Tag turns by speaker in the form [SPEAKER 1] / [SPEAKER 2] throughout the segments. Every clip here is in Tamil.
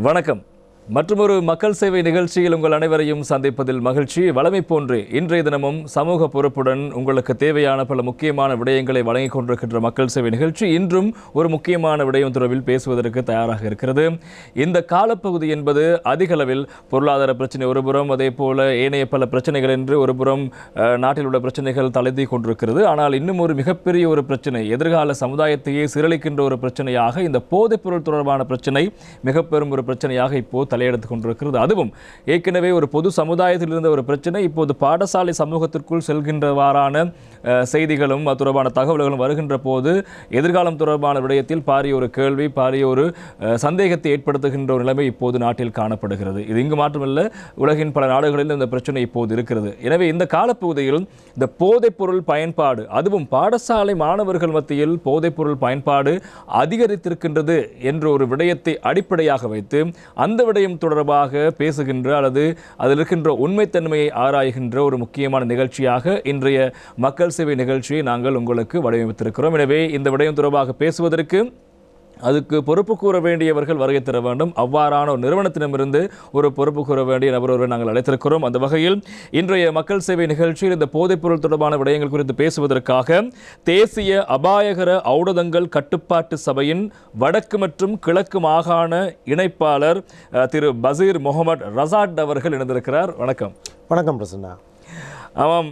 [SPEAKER 1] வணக்கம். மற்றொரு மக்கள் சேவை நிகழ்ச்சியில் உங்கள் அனைவரையும் சந்திப்பதில் மகிழ்ச்சி. வழமை போன்று இன்றைய தினமும் சமூக பொறுப்புடன் உங்களுக்கு தேவையான பல முக்கியமான விடயங்களை வழங்கிக் கொண்டிருக்கின்ற மக்கள் சேவை நிகழ்ச்சி இன்றும் ஒரு முக்கியமான விடயம் தொடர்பில் பேசுவதற்கு தயாராக இருக்கிறது. இந்த காலப்பகுதி என்பது அதிகளவில் பொருளாதார பிரச்சனை ஒருபுறம், அதே போல ஏனைய பல பிரச்சனைகள் என்று ஒருபுறம் நாட்டில் உள்ள பிரச்சனைகள் தலைத்தி கொண்டிருக்கிறது. ஆனால் இன்னும் ஒரு மிகப்பெரிய ஒரு பிரச்சனை, எதிர்கால சமுதாயத்தையே சீரழிக்கின்ற ஒரு பிரச்சனையாக இந்த போதைப்பொருள் தொடர்பான பிரச்சனை மிக பெரும் ஒரு பிரச்சனையாக இப்போது தலையெடுத்துக் கொண்டிருக்கிறது. அதுவும் ஏற்கனவே ஒரு பொது சமுதாயத்தில் இருந்த ஒரு பிரச்சனை இப்போது பாடசாலை சமூகத்திற்குள் செல்கின்றவாறான செய்திகளும் அது தொடர்பான தகவல்களும் வருகின்ற போது எதிர்காலம் தொடர்பான விடயத்தில் பாரிய ஒரு கேள்வி, பாரிய ஒரு சந்தேகத்தை ஏற்படுத்துகின்ற ஒரு நிலைமை இப்போது நாட்டில் காணப்படுகிறது. இது இங்கு மாற்றமல்ல, உலகின் பல நாடுகளில் இந்த பிரச்சனை இப்போது இருக்கிறது. எனவே இந்த காலப்பகுதியில் இந்த போதைப்பொருள் பயன்பாடு, அதுவும் பாடசாலை மாணவர்கள் மத்தியில் போதைப்பொருள் பயன்பாடு அதிகரித்திருக்கின்றது என்ற ஒரு விடயத்தை அடிப்படையாக வைத்து அந்த விடயம் தொடர்பாக பேசுகின்ற அல்லது அதில் இருக்கின்ற உண்மைத்தன்மையை ஆராய்கின்ற ஒரு முக்கியமான நிகழ்ச்சியாக இன்றைய மக்கள் சேவை நிகழ்ச்சியை நாங்கள் உங்களுக்கு வடிவமைத்திருக்கிறோம். எனவே இந்த விடயம் தொடர்பாக பேசுவதற்கு அதுக்கு பொறுப்பு கூற வேண்டியவர்கள் வருகை தர வேண்டும். அவ்வாறான ஒரு நிறுவனத்திடமிருந்து ஒரு பொறுப்பு கூற வேண்டிய நபர் ஒருவரை நாங்கள் அழைத்திருக்கிறோம். அந்த வகையில் இன்றைய மக்கள் சேவை நிகழ்ச்சியில் இந்த போதைப்பொருள் தொடர்பான விடயங்கள் குறித்து பேசுவதற்காக தேசிய அபாயகர ஔடதங்கள் கட்டுப்பாட்டு சபையின் வடக்கு மற்றும் கிழக்கு மாகாண இணைப்பாளர் திரு பசீர் முகமது ரசாட் அவர்கள் இணைந்திருக்கிறார். வணக்கம்.
[SPEAKER 2] வணக்கம் பிரசன்னா.
[SPEAKER 1] ஆமாம்,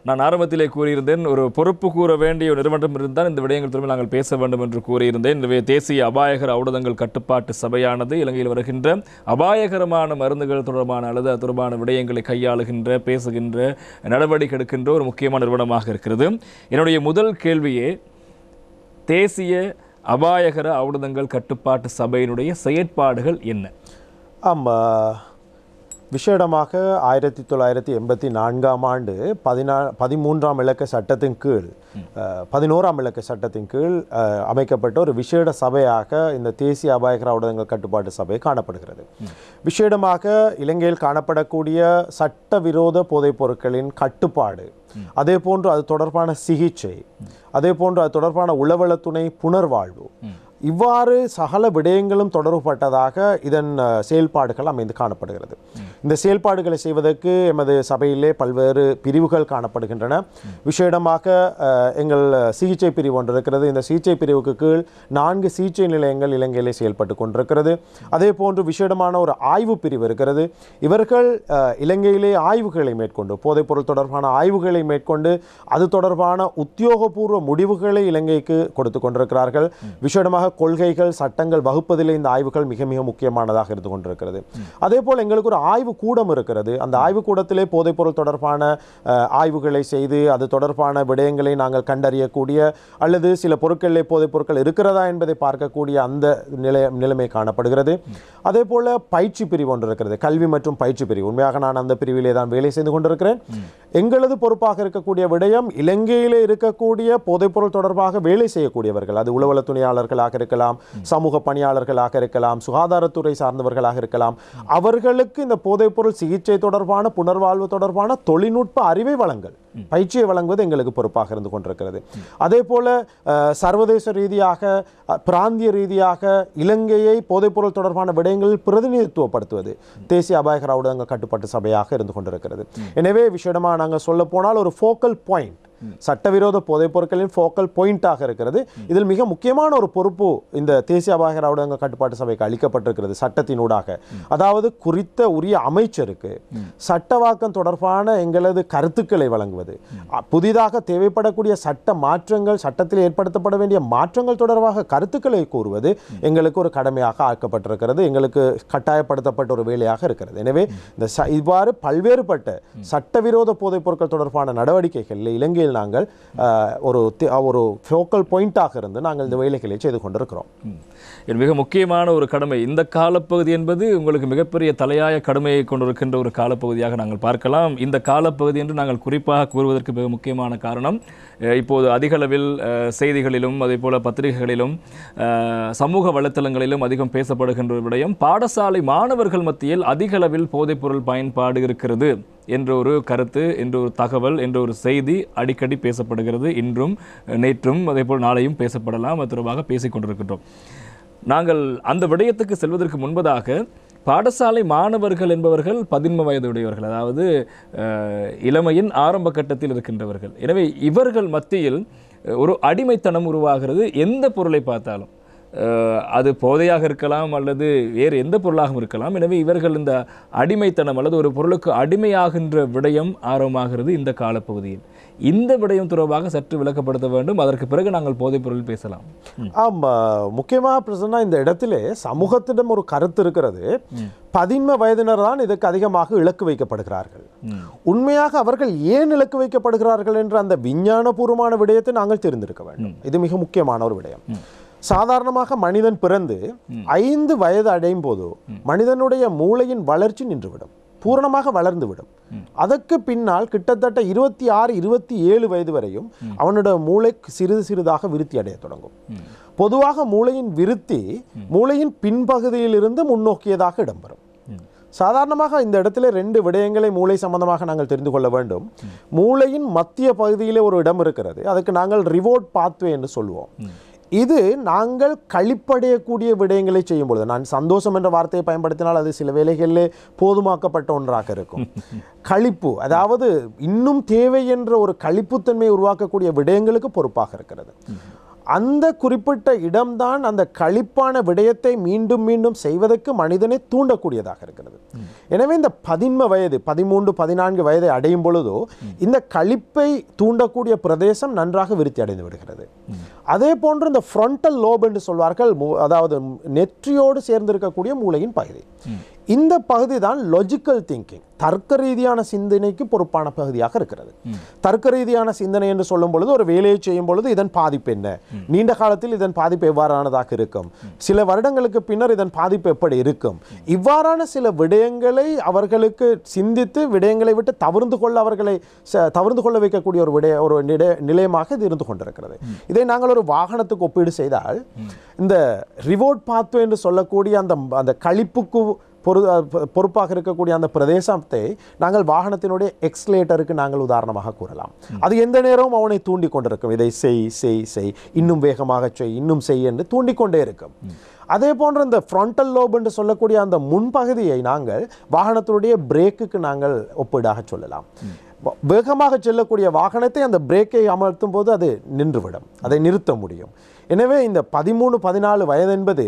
[SPEAKER 1] நான் ஆரம்பத்திலே கூறியிருந்தேன், ஒரு பொறுப்பு கூற வேண்டிய நிறுவனம் இருந்தால் இந்த விடயங்கள் தொடர்பில் நாங்கள் பேச வேண்டும் என்று கூறியிருந்தேன். எனவே தேசிய அபாயகர ஔடதங்கள் கட்டுப்பாட்டு சபையானது இலங்கையில் வருகின்ற அபாயகரமான மருந்துகள் தொடர்பான அல்லது அது தொடர்பான விடயங்களை கையாளுகின்ற, பேசுகின்ற, நடவடிக்கை எடுக்கின்ற ஒரு முக்கியமான நிறுவனமாக இருக்கிறது. என்னுடைய முதல் கேள்வியே, தேசிய அபாயகர ஔடதங்கள் கட்டுப்பாட்டு சபையினுடைய செயற்பாடுகள் என்ன?
[SPEAKER 2] விசேடமாக 1984ஆம் ஆண்டு 13ஆம் இலக்க சட்டத்தின் கீழ் 11ஆம் இலக்க சட்டத்தின் கீழ் அமைக்கப்பட்ட ஒரு விசேட சபையாக இந்த தேசிய அபாயகர ஔடதங்கள் கட்டுப்பாட்டு சபை காணப்படுகிறது. விசேடமாக இலங்கையில் காணப்படக்கூடிய சட்டவிரோத போதைப் பொருட்களின் கட்டுப்பாடு, அதே போன்று அது தொடர்பான சிகிச்சை, அதே போன்று அது தொடர்பான உளவளத்துணை புனர்வாழ்வு, இவ்வாறு சகல விடயங்களும் தொடர்பட்டதாக இதன் செயல்பாடுகள் அமைந்து காணப்படுகிறது. இந்த செயல்பாடுகளை செய்வதற்கு எமது சபையிலே பல்வேறு பிரிவுகள் காணப்படுகின்றன. விசேடமாக எங்கள் சிகிச்சை பிரிவு ஒன்று இருக்கிறது. இந்த சிகிச்சை பிரிவுக்கு கீழ் 4 சிகிச்சை நிலையங்கள் இலங்கையிலே செயல்பட்டு கொண்டிருக்கிறது. அதே போன்று விசேடமான ஒரு ஆய்வு பிரிவு இருக்கிறது. இவர்கள் இலங்கையிலே ஆய்வுகளை மேற்கொண்டு, போதைப்பொருள் தொடர்பான ஆய்வுகளை மேற்கொண்டு அது தொடர்பான உத்தியோகபூர்வ முடிவுகளை இலங்கைக்கு கொடுத்து கொண்டிருக்கிறார்கள். விசேடமாக கொள்கைகள், சட்டங்கள் வகுப்பதிலே இந்த ஆய்வுகள் மிக மிக முக்கியமானதாக இருந்து கொண்டிருக்கிறது. அதே போல் எங்களுக்கு ஒரு ஆய்வு கூடம் இருக்கிறது. அந்த ஆய்வு கூடத்திலே போதைப்பொருள் தொடர்பான ஆய்வுகளை செய்து அது தொடர்பான விடயங்களை நாங்கள் கண்டறியக்கூடிய அல்லது சில பொருட்களிலே போதைப் பொருட்கள் இருக்கிறதா என்பதை பார்க்கக்கூடிய அந்த நிலைமை காணப்படுகிறது. அதே போல பயிற்சி பிரிவு ஒன்று இருக்கிறது, கல்வி மற்றும் பயிற்சி பிரிவு. உண்மையாக நான் அந்த பிரிவிலே தான் வேலை செய்து கொண்டிருக்கிறேன். எங்களது பொறுப்பாக இருக்கக்கூடிய விடயம், இலங்கையிலே இருக்கக்கூடிய போதைப்பொருள் தொடர்பாக வேலை செய்யக்கூடியவர்கள், அது உளவள துணையாளர்களாக இருக்கலாம், சமூக பணியாளர்களாக இருக்கலாம், சுகாதாரத்துறை சார்ந்தவர்களாக இருக்கலாம், அவர்களுக்கு இந்த போதைப்பொருள் சிகிச்சை தொடர்பான, புனர்வாழ்வு தொடர்பான தொழில்நுட்ப அறிவை வழங்கல், பயிற்சியை வழங்குவது எங்களுக்கு பொறுப்பாக இருந்து கொண்டிருக்கிறது. அதே போல சர்வதேச ரீதியாக, பிராந்திய ரீதியாக இலங்கையை போதைப்பொருள் தொடர்பான விடயங்களில் பிரதிநிதித்துவப்படுத்துவது தேசிய அபாயகர ஔடதங்கள் கட்டுப்பாட்டு சபையாக இருந்து கொண்டிருக்கிறது. எனவே விஷயமா நாங்கள் சொல்ல போனால் ஒரு ஃபோக்கல் பாயிண்ட், சட்டவிரோத போதைப் பொருட்களின் ஃபோக்கல் பாயிண்டாக இருக்கிறது. இதில் மிக முக்கியமான ஒரு பொறுப்பு இந்த தேசிய அபாயகர ஔடதங்கள் கட்டுப்பாட்டு சபைக்கு அளிக்கப்பட்டிருக்கிறது சட்டத்தினூடாக. அதாவது குறித்த உரிய அமைச்சருக்கு சட்டவாக்கம் தொடர்பான எங்களது கருத்துக்களை வழங்குவது, புதிதாக தேவைப்படக்கூடிய சட்ட மாற்றங்கள், சட்டத்தில் ஏற்படுத்தப்பட வேண்டிய மாற்றங்கள் தொடர்பாக கருத்துக்களை கூறுவது எங்களுக்கு ஒரு கடமையாக ஆக்கப்பட்டிருக்கிறது, எங்களுக்கு கட்டாயப்படுத்தப்பட்ட ஒரு வேலையாக இருக்கிறது. எனவே இந்த இவ்வாறு பல்வேறுபட்ட சட்டவிரோத போதைப் பொருட்கள் தொடர்பான நடவடிக்கைகளில் இலங்கையில் நாங்கள் ஒரு ஃபோக்கல் பாயிண்டாக இருந்து நாங்கள் இந்த வேலைகளை செய்து கொண்டிருக்கிறோம்.
[SPEAKER 1] மிக முக்கியமான ஒரு கடமை இந்த காலப்பகுதி என்பது உங்களுக்கு மிகப்பெரிய தலையாய கடமையை கொண்டிருக்கின்ற ஒரு காலப்பகுதியாக நாங்கள் பார்க்கலாம். இந்த காலப்பகுதி என்று நாங்கள் குறிப்பாக கூறுவதற்கு மிக முக்கியமான காரணம், இப்போது அதிகளவில் செய்திகளிலும் அதே போல பத்திரிகைகளிலும் சமூக வலைத்தளங்களிலும் அதிகம் பேசப்படுகின்ற ஒரு விடயம், பாடசாலை மாணவர்கள் மத்தியில் அதிகளவில் போதைப்பொருள் பயன்பாடு இருக்கிறது என்ற ஒரு கருத்து, என்ற ஒரு தகவல், என்ற ஒரு செய்தி அடிக்கடி பேசப்படுகிறது. இன்றும் நேற்றும் அதே போல் நாளையும் பேசப்படலாம். அது தொடர்பாக பேசிக் கொண்டிருக்கின்றோம். நாங்கள் அந்த விடயத்துக்கு செல்வதற்கு முன்பதாக பாடசாலை மாணவர்கள் என்பவர்கள் 13 வயதுடையவர்கள், அதாவது இளமையின் ஆரம்ப கட்டத்தில் இருக்கின்றவர்கள். எனவே இவர்கள் மத்தியில் ஒரு அடிமைத்தனம் உருவாகிறது. எந்த பொருளை பார்த்தாலும் அது போதையாக இருக்கலாம் அல்லது வேறு எந்த பொருளாகவும் இருக்கலாம். எனவே இவர்கள் இந்த அடிமைத்தனம் அல்லது ஒரு பொருளுக்கு அடிமையாகின்ற விடயம் ஆரம்பமாகிறது இந்த காலப்பகுதியில். இந்த விடயம் தொடர்பாக சற்று விளக்கப்படுத்த வேண்டும். அதற்கு பிறகு நாங்கள் போதைப் பொருள் பேசலாம்.
[SPEAKER 2] முக்கியமாக பிரச்சனை இந்த இடத்திலே சமூகத்திடம் ஒரு கருத்து இருக்கிறது. 13 வயதினர் தான் இதற்கு அதிகமாக இலக்கு வைக்கப்படுகிறார்கள். உண்மையாக அவர்கள் ஏன் இலக்கு வைக்கப்படுகிறார்கள் என்ற அந்த விஞ்ஞானபூர்வமான விடயத்தை நாங்கள் தெரிந்திருக்க வேண்டும். இது மிக முக்கியமான ஒரு விடயம். சாதாரணமாக மனிதன் பிறந்து 5 வயது அடையும் போது மனிதனுடைய மூளையின் வளர்ச்சி நின்றுவிடும், பூரணமாக வளர்ந்துவிடும். அதற்கு பின்னால் கிட்டத்தட்ட 26-27 வயது வரையும் அவனுடைய மூளை சிறிது சிறிதாக விருத்தி அடைய தொடங்கும். பொதுவாக மூளையின் விருத்தி மூளையின் பின்பகுதியிலிருந்து முன்னோக்கியதாக இடம்பெறும். சாதாரணமாக இந்த இடத்துல 2 விடயங்களை மூளை சம்பந்தமாக நாங்கள் தெரிந்து கொள்ள வேண்டும். மூளையின் மத்திய பகுதியிலே ஒரு இடம் இருக்கிறது, அதுக்கு நாங்கள் ரிவார்ட் பாத்வே என்று சொல்லுவோம். இது நாங்கள் கழிப்படையக்கூடிய விடயங்களை செய்யும் பொழுது, நான் சந்தோஷம் என்ற வார்த்தையை பயன்படுத்தினால் அது சில வேளைகளிலே போதுமாக்கப்பட்ட ஒன்றாக இருக்கும். கழிப்பு, அதாவது இன்னும் தேவை என்ற ஒரு கழிப்புத்தன்மையை உருவாக்கக்கூடிய விடயங்களுக்கு பொறுப்பாக இருக்கிறது. அந்த குறிப்பிட்ட இடம்தான் அந்த கழிப்பான விடயத்தை மீண்டும் மீண்டும் செய்வதற்கு மனிதனை தூண்டக்கூடியதாக இருக்கிறது. எனவே இந்த 13 வயது 13-14 வயதை அடையும் பொழுதோ இந்த கழிப்பை தூண்டக்கூடிய பிரதேசம் நன்றாக விருத்தி அடைந்து விடுகிறது. அதே போன்று இந்த ஃப்ரண்டல் லோப் என்று சொல்வார்கள், அதாவது நெற்றியோடு சேர்ந்திருக்கக்கூடிய மூளையின் பகுதி. இந்த பகுதி தான் லாஜிக்கல் திங்கிங், தர்க்க ரீதியான சிந்தனைக்கு பொறுப்பான பகுதியாக இருக்கிறது. தர்க்க ரீதியான சிந்தனை என்று சொல்லும் பொழுது ஒரு வேலையை செய்யும் பொழுது இதன் பாதிப்பு என்ன, நீண்ட காலத்தில் இதன் பாதிப்பு எவ்வாறானதாக இருக்கும், சில வருடங்களுக்கு பின்னர் இதன் பாதிப்பு எப்படி இருக்கும், இவ்வாறான சில விடயங்களை அவர்களுக்கு சிந்தித்து விடயங்களை விட்டு தவிர்ந்து கொள்ள வைக்கக்கூடிய ஒரு நிலையமாக இது இருந்து கொண்டிருக்கிறது. இதை நாங்கள் ஒரு வாகனத்துக்கு ஒப்பீடு செய்தால் இந்த ரிவார்ட் பாத்வே என்று சொல்லக்கூடிய அந்த கழிப்புக்கு பொறுப்பாக இருக்கக்கூடிய அந்த பிரதேசத்தை நாங்கள் வாகனத்தினுடைய எக்ஸ்லேட்டருக்கு நாங்கள் உதாரணமாக கூறலாம். அது எந்த நேரமும் அவனை தூண்டி கொண்டிருக்கும், இதை செய், இன்னும் வேகமாக செய், இன்னும் செய் என்று தூண்டிக்கொண்டே இருக்கும். அதே போன்ற இந்த ஃப்ரண்டல் லோப் என்று சொல்லக்கூடிய அந்த முன்பகுதியை நாங்கள் வாகனத்தினுடைய பிரேக்குக்கு நாங்கள் ஒப்பீடாக சொல்லலாம். வேகமாக செல்லக்கூடிய வாகனத்தை அந்த பிரேக்கை அமர்த்தும் போது அது நின்றுவிடும், அதை நிறுத்த முடியும். எனவே இந்த 13-14 வயது என்பது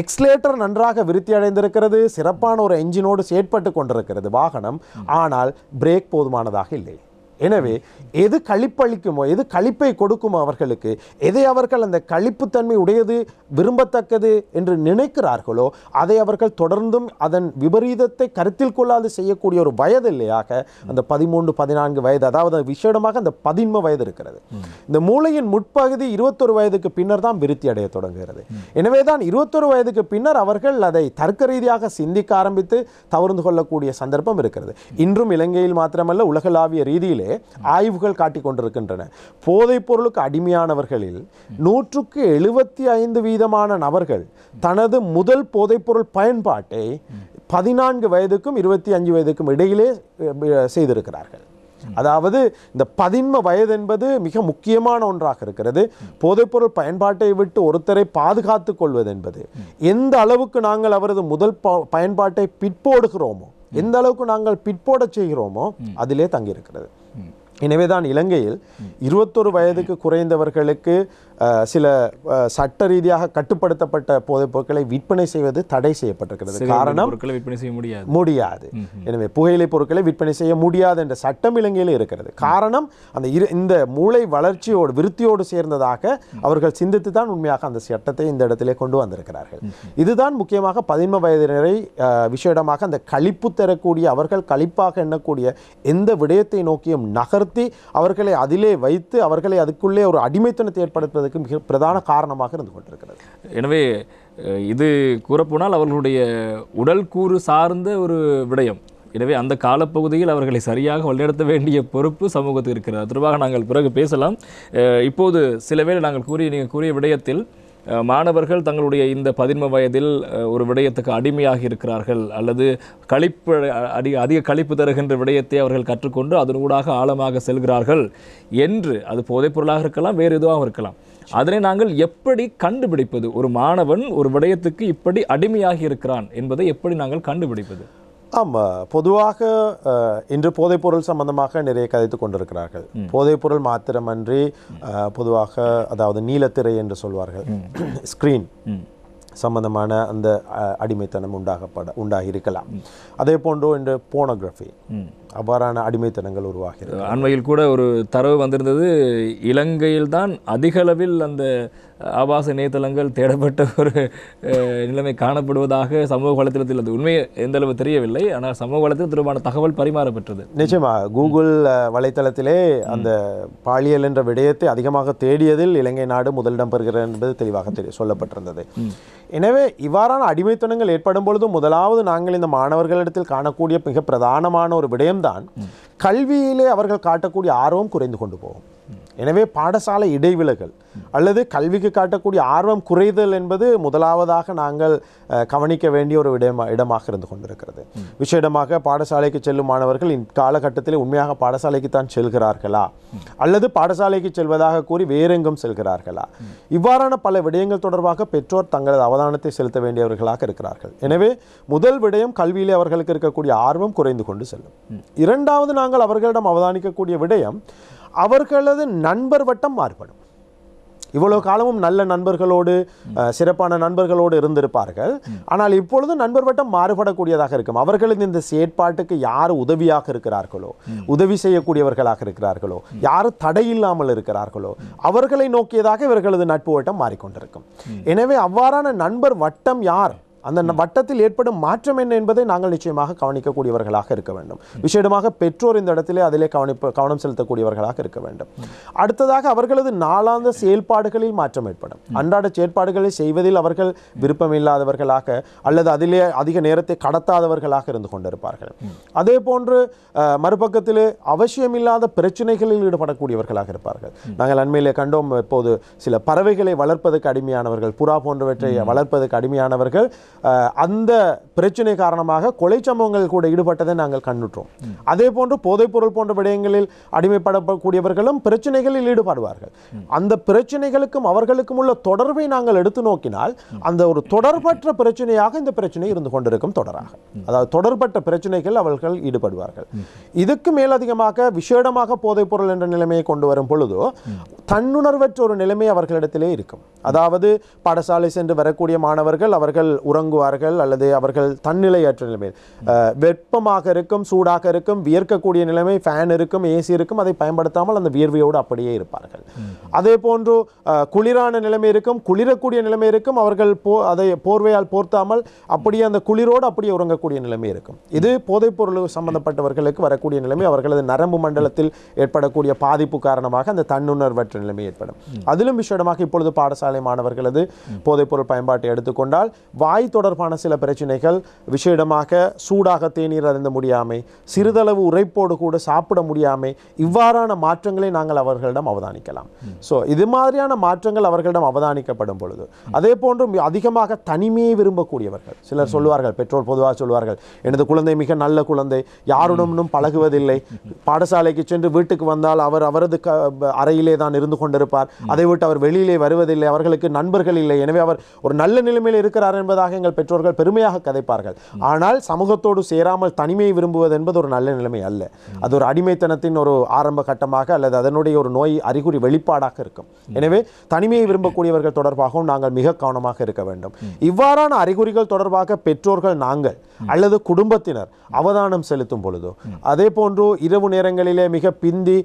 [SPEAKER 2] எக்ஸ்லேட்டர் நன்றாக விருத்தி அடைந்திருக்கிறது, சிறப்பான ஒரு என்ஜினோடு செயற்பட்டு கொண்டிருக்கிறது வாகனம், ஆனால் பிரேக் போதுமானதாக இல்லை. எனவே எது கழிப்பளிக்குமோ, எது கழிப்பை கொடுக்குமோ அவர்களுக்கு, எதை அவர்கள் அந்த கழிப்புத்தன்மை உடையது விரும்பத்தக்கது என்று நினைக்கிறார்களோ அதை அவர்கள் தொடர்ந்தும் அதன் விபரீதத்தை கருத்தில் கொள்ளாது செய்யக்கூடிய ஒரு வயது இல்லையாக அந்த 13-14 வயது, அதாவது விசேடமாக அந்த 13 வயது இருக்கிறது. இந்த மூளையின் முற்பகுதி 21 வயதுக்கு பின்னர் தான் விருத்தி அடைய தொடங்குகிறது. எனவே தான் 21 வயதுக்கு பின்னர் அவர்கள் அதை தர்க்க ரீதியாக சிந்திக்க ஆரம்பித்து தவிர்த்து கொள்ளக்கூடிய சந்தர்ப்பம் இருக்கிறது. இன்றும் இலங்கையில் மாத்திரமல்ல உலகளாவிய ரீதியிலே ஆய்வுகள் காட்டிக் கொண்டிருக்கின்றன. போதைப் பொருளுக்கு அடிமையானவர்களில் 175% நபர்கள் தனது முதல் போதைப்பொருள் பயன்பாட்டை 14 வயதுக்கும் 25 வயதுக்கும் இடையிலே செய்திருக்கிறார்கள். அதாவது இந்த 13 வயது என்பது மிக முக்கியமான ஒன்றாக இருக்கிறது. போதைப்பொருள் பயன்பாட்டை விட்டு ஒருத்தரை பாதுகாத்துக் கொள்வது என்பது எந்த அளவுக்கு நாங்கள் அவரது முதல் பயன்பாட்டை பிற்போடுகிறோமோ, எந்த அளவுக்கு நாங்கள் பிற்போட செய்கிறோமோ அதிலே தங்கியிருக்கிறது. எனவேதான் இலங்கையில் 21 வயதுக்கு குறைந்தவர்களுக்கு சில சட்ட ரீதியாக கட்டுப்படுத்தப்பட்ட போதைப் பொருட்களை விற்பனை செய்வது தடை செய்யப்பட்டிருக்கிறது. காரணம்
[SPEAKER 1] விற்பனை செய்ய
[SPEAKER 2] முடியாது. எனவே புகையிலை பொருட்களை விற்பனை செய்ய முடியாது என்ற சட்டம் இலங்கையில் இருக்கிறது. காரணம் இந்த மூளை வளர்ச்சியோடு விருத்தியோடு சேர்ந்ததாக அவர்கள் சிந்தித்து தான் உண்மையாக அந்த சட்டத்தை இந்த இடத்திலே கொண்டு வந்திருக்கிறார்கள். இதுதான் முக்கியமாக 13 வயதினரை விசேடமாக அந்த கழிப்பு தரக்கூடிய, அவர்கள் கழிப்பாக எண்ணக்கூடிய எந்த விடயத்தை நோக்கியும் நகர்த்தி அவர்களை அதிலே வைத்து அவர்களை அதுக்குள்ளே ஒரு அடிமைத்தனத்தை ஏற்படுத்துவதற்கு மிக பிரதான காரணமாக இருந்து கொண்டிருக்கிறது.
[SPEAKER 1] எனவே இது கூறப்போனால் அவர்களுடைய உடல் கூறு சார்ந்த ஒரு விடயம். எனவே அந்த காலப்பகுதியில் அவர்களை சரியாக வழிநடத்த வேண்டிய பொறுப்பு சமூகத்துக்கு இருக்கிறது. தொடர்பாக நாங்கள் பிறகு பேசலாம். இப்போது சில வேளை நீங்கள் கூறிய விடயத்தில் மாணவர்கள் தங்களுடைய இந்த 13 வயதில் ஒரு விடயத்துக்கு அடிமையாகி இருக்கிறார்கள் அல்லது அதிக கழிப்பு தருகின்ற விடயத்தை அவர்கள் கற்றுக்கொண்டு அதனூடாக ஆழமாக செல்கிறார்கள் என்று, அது போதைப் பொருளாக இருக்கலாம், வேறு எதுவாக இருக்கலாம். அதனை நாங்கள் எப்படி கண்டுபிடிப்பது? ஒரு மாணவன் ஒரு விடயத்துக்கு இப்படி அடிமையாகி இருக்கிறான் என்பதை எப்படி நாங்கள் கண்டுபிடிப்பது?
[SPEAKER 2] ஆமாம், பொதுவாக இன்று போதைப்பொருள் சம்பந்தமாக நிறைய கதைத்து கொண்டிருக்கிறார்கள். போதைப்பொருள் மாத்திரமன்றி பொதுவாக அதாவது நீலத்திரை என்று சொல்வார்கள், ஸ்க்ரீன் சம்பந்தமான அந்த அடிமைத்தனம் உண்டாகி இருக்கலாம். அதே போன்றோ இன்று போனோகிராஃபி அவ்வாறான அடிமைத்தனங்கள் உருவாகிறது.
[SPEAKER 1] அண்மையில் கூட ஒரு தரவு வந்திருந்தது, இலங்கையில் தான் அதிக அளவில் அந்த ஆபாச இணையதளங்கள் தேடப்பட்ட ஒரு நிலைமை காணப்படுவதாக சமூக வலைத்தளத்தில், அது உண்மை எந்த அளவு தெரியவில்லை, ஆனால் சமூக வலைத்தளத்தில் தொடர்பான தகவல் பரிமாறப்பட்டது.
[SPEAKER 2] நிச்சயமாக கூகுள் வலைத்தளத்திலே அந்த பாலியல் என்ற விடயத்தை அதிகமாக தேடியதில் இலங்கை நாடு முதலிடம் பெறுகிறது என்பது தெளிவாக சொல்லப்பட்டிருந்தது. எனவே இவ்வாறான அடிமைத்தனங்கள் ஏற்படும் பொழுது முதலாவது நாங்கள் இந்த மாணவர்களிடத்தில் காணக்கூடிய மிக பிரதானமான ஒரு விடயம்தான் கல்வியிலே அவர்கள் காட்டக்கூடிய ஆர்வம் குறைந்து கொண்டு போகும். எனவே பாடசாலை இடைவிலகல் அல்லது கல்விக்கு காட்டக்கூடிய ஆர்வம் குறைதல் என்பது முதலாவதாக நாங்கள் கவனிக்க வேண்டிய ஒரு இடமாக இருந்து கொண்டிருக்கிறது. விசேடமாக பாடசாலைக்கு செல்லும் மாணவர்கள் இக்காலகட்டத்தில் உண்மையாக பாடசாலைக்கு தான் செல்கிறார்களா அல்லது பாடசாலைக்கு செல்வதாக கூறி வேறெங்கும் செல்கிறார்களா? இவ்வாறான பல விடயங்கள் தொடர்பாக பெற்றோர் தங்களது அவதானத்தை செலுத்த வேண்டியவர்களாக இருக்கிறார்கள். எனவே முதல் விடயம், கல்வியிலே அவர்களுக்கு இருக்கக்கூடிய ஆர்வம் குறைந்து கொண்டு செல்லும். இரண்டாவது, நாங்கள் அவர்களிடம் அவதானிக்கக்கூடிய விடயம், அவர்களது நண்பர் வட்டம் மாறுபடும். இவ்வளவு காலமும் நல்ல நண்பர்களோடு சிறப்பான நண்பர்களோடு இருந்திருப்பார்கள். ஆனால் இப்பொழுது நண்பர் வட்டம் மாறுபடக்கூடியதாக இருக்கும். அவர்களது இந்த செயற்பாட்டுக்கு யார் உதவியாக இருக்கிறார்களோ, உதவி செய்யக்கூடியவர்களாக இருக்கிறார்களோ, யார் தடையில்லாமல் இருக்கிறார்களோ அவர்களை நோக்கியதாக இவர்களது நட்பு வட்டம் மாறிக்கொண்டிருக்கும். எனவே அவ்வாறான நண்பர் வட்டம் யார், அந்த வட்டத்தில் ஏற்படும் மாற்றம் என்ன என்பதை நாங்கள் நிச்சயமாக கவனிக்கக்கூடியவர்களாக இருக்க வேண்டும். விசேடமாக பெற்றோர் இந்த இடத்திலே அதிலே கவனம் செலுத்தக்கூடியவர்களாக இருக்க வேண்டும். அடுத்ததாக, அவர்களது நாளாந்த செயல்பாடுகளில் மாற்றம் ஏற்படும். அன்றாட செயற்பாடுகளை செய்வதில் அவர்கள் விருப்பமில்லாதவர்களாக அல்லது அதிலே அதிக நேரத்தை கடத்தாதவர்களாக இருந்து கொண்டிருப்பார்கள். அதே போன்று மறுபக்கத்திலே அவசியமில்லாத பிரச்சனைகளில் ஈடுபடக்கூடியவர்களாக இருப்பார்கள். நாங்கள் அண்மையிலே கண்டோம், இப்போது சில பறவைகளை வளர்ப்பதற்கு அடிமையானவர்கள், புறா போன்றவற்றை வளர்ப்பதற்கு அடிமையானவர்கள் அந்த பிரச்சனை காரணமாக கொலை சம்பவங்கள் கூட ஈடுபட்டதை நாங்கள் கண்டுற்றோம். அதே போன்று போதைப்பொருள் போன்ற விடயங்களில் அடிமைப்படக்கூடியவர்களும் பிரச்சனைகளில் ஈடுபடுவார்கள். அந்த பிரச்சனைகளுக்கும் அவர்களுக்கும் உள்ள தொடர்பை நாங்கள் எடுத்து நோக்கினால் அந்த ஒரு தொடர்பற்ற பிரச்சனையாக இந்த பிரச்சனை இருந்து கொண்டிருக்கும். தொடராக, அதாவது தொடர்பற்ற பிரச்சனைகள் அவர்கள் ஈடுபடுவார்கள். இதுக்கு மேலதிகமாக விசேடமாக போதைப்பொருள் என்ற நிலைமையை கொண்டு வரும் பொழுதோ தன்னுணர்வற்ற ஒரு நிலைமை அவர்களிடத்திலே இருக்கும். அதாவது பாடசாலை சென்று வரக்கூடிய மாணவர்கள் அவர்கள் உறங்குவார்கள் அல்லது அவர்கள் தன்னிலையற்ற நிலைமை, வெப்பமாக இருக்கும், சூடாக இருக்கும், வியர்க்கக்கூடிய நிலைமை, ஃபேன் இருக்கும், ஏசி இருக்கும், அதை பயன்படுத்தாமல் அந்த வியர்வையோடு அப்படியே இருப்பார்கள். அதே போன்று குளிரான நிலைமை இருக்கும், குளிரக்கூடிய நிலைமை இருக்கும், அவர்கள் அதை போர்வையால் போர்த்தாமல் அப்படியே அந்த குளிரோடு அப்படியே உறங்கக்கூடிய நிலைமை இருக்கும். இது போதைப்பொருள் சம்பந்தப்பட்டவர்களுக்கு வரக்கூடிய நிலைமை. அவர்களது நரம்பு மண்டலத்தில் ஏற்படக்கூடிய பாதிப்பு காரணமாக அந்த தன்னுணர்வற்ற நிலைமை ஏற்படும். அதிலும் விசேடமாக இப்பொழுது பாடசாலை மாணவர்களது போதைப்பொருள் பயன்பாட்டை எடுத்துக்கொண்டால் வாய் தொடர்பான சில பிரச்சனைகள், விசேடமாக சூடாக தேநீர் அருந்த முடியாமை, சிறிதளவு உரைப்போடு கூட சாப்பிட முடியாமை, இவ்வாறான மாற்றங்களை நாங்கள் அவர்களிடம் அவதானிக்கலாம். ஸோ இது மாதிரியான மாற்றங்கள் அவர்களிடம் அவதானிக்கப்படும் பொழுது, அதே போன்று அதிகமாக தனிமையை விரும்பக்கூடியவர்கள் சிலர் சொல்லுவார்கள், பெற்றோர் பொதுவாக சொல்வார்கள், எனது குழந்தை மிக நல்ல குழந்தை, யாருடனும் பழகுவதில்லை, பாடசாலைக்கு சென்று வீட்டுக்கு வந்தால் அவர் அவரது அறையிலே தான் இருந்து கொண்டிருப்பார், அதை விட்டு அவர் வெளியிலே வருவதில்லை, அவர்களுக்கு நண்பர்கள் இல்லை, எனவே அவர் ஒரு நல்ல நிலைமையில் இருக்கிறார் என்பதாக எங்கள் பெற்றோர்கள் பெருமையாக கதைப்பார்கள். ஆனால் சமூகத்தோடு சேராமல் தனிமையை விரும்புவது என்பது ஒரு நல்ல நிலைமை அல்ல. அது ஒரு அடிமைத்தனத்தின் ஒரு ஆரம்ப கட்டமாக அல்லது அதனுடைய ஒரு நோய் அறிகுறி வெளிப்பாடாக இருக்கும். எனவே தனிமையை விரும்பக்கூடியவர்கள் தொடர்பாகவும் நாங்கள் மிக கவனமாக இருக்க வேண்டும். இவ்வாறான அறிகுறிகள் தொடர்பாக பெற்றோர்கள் நாங்கள் அல்லது குடும்பத்தினர் அவதானம் செலுத்தும் பொழுதோ, அதே போன்று இரவு நேரங்களிலே மிக பிந்தி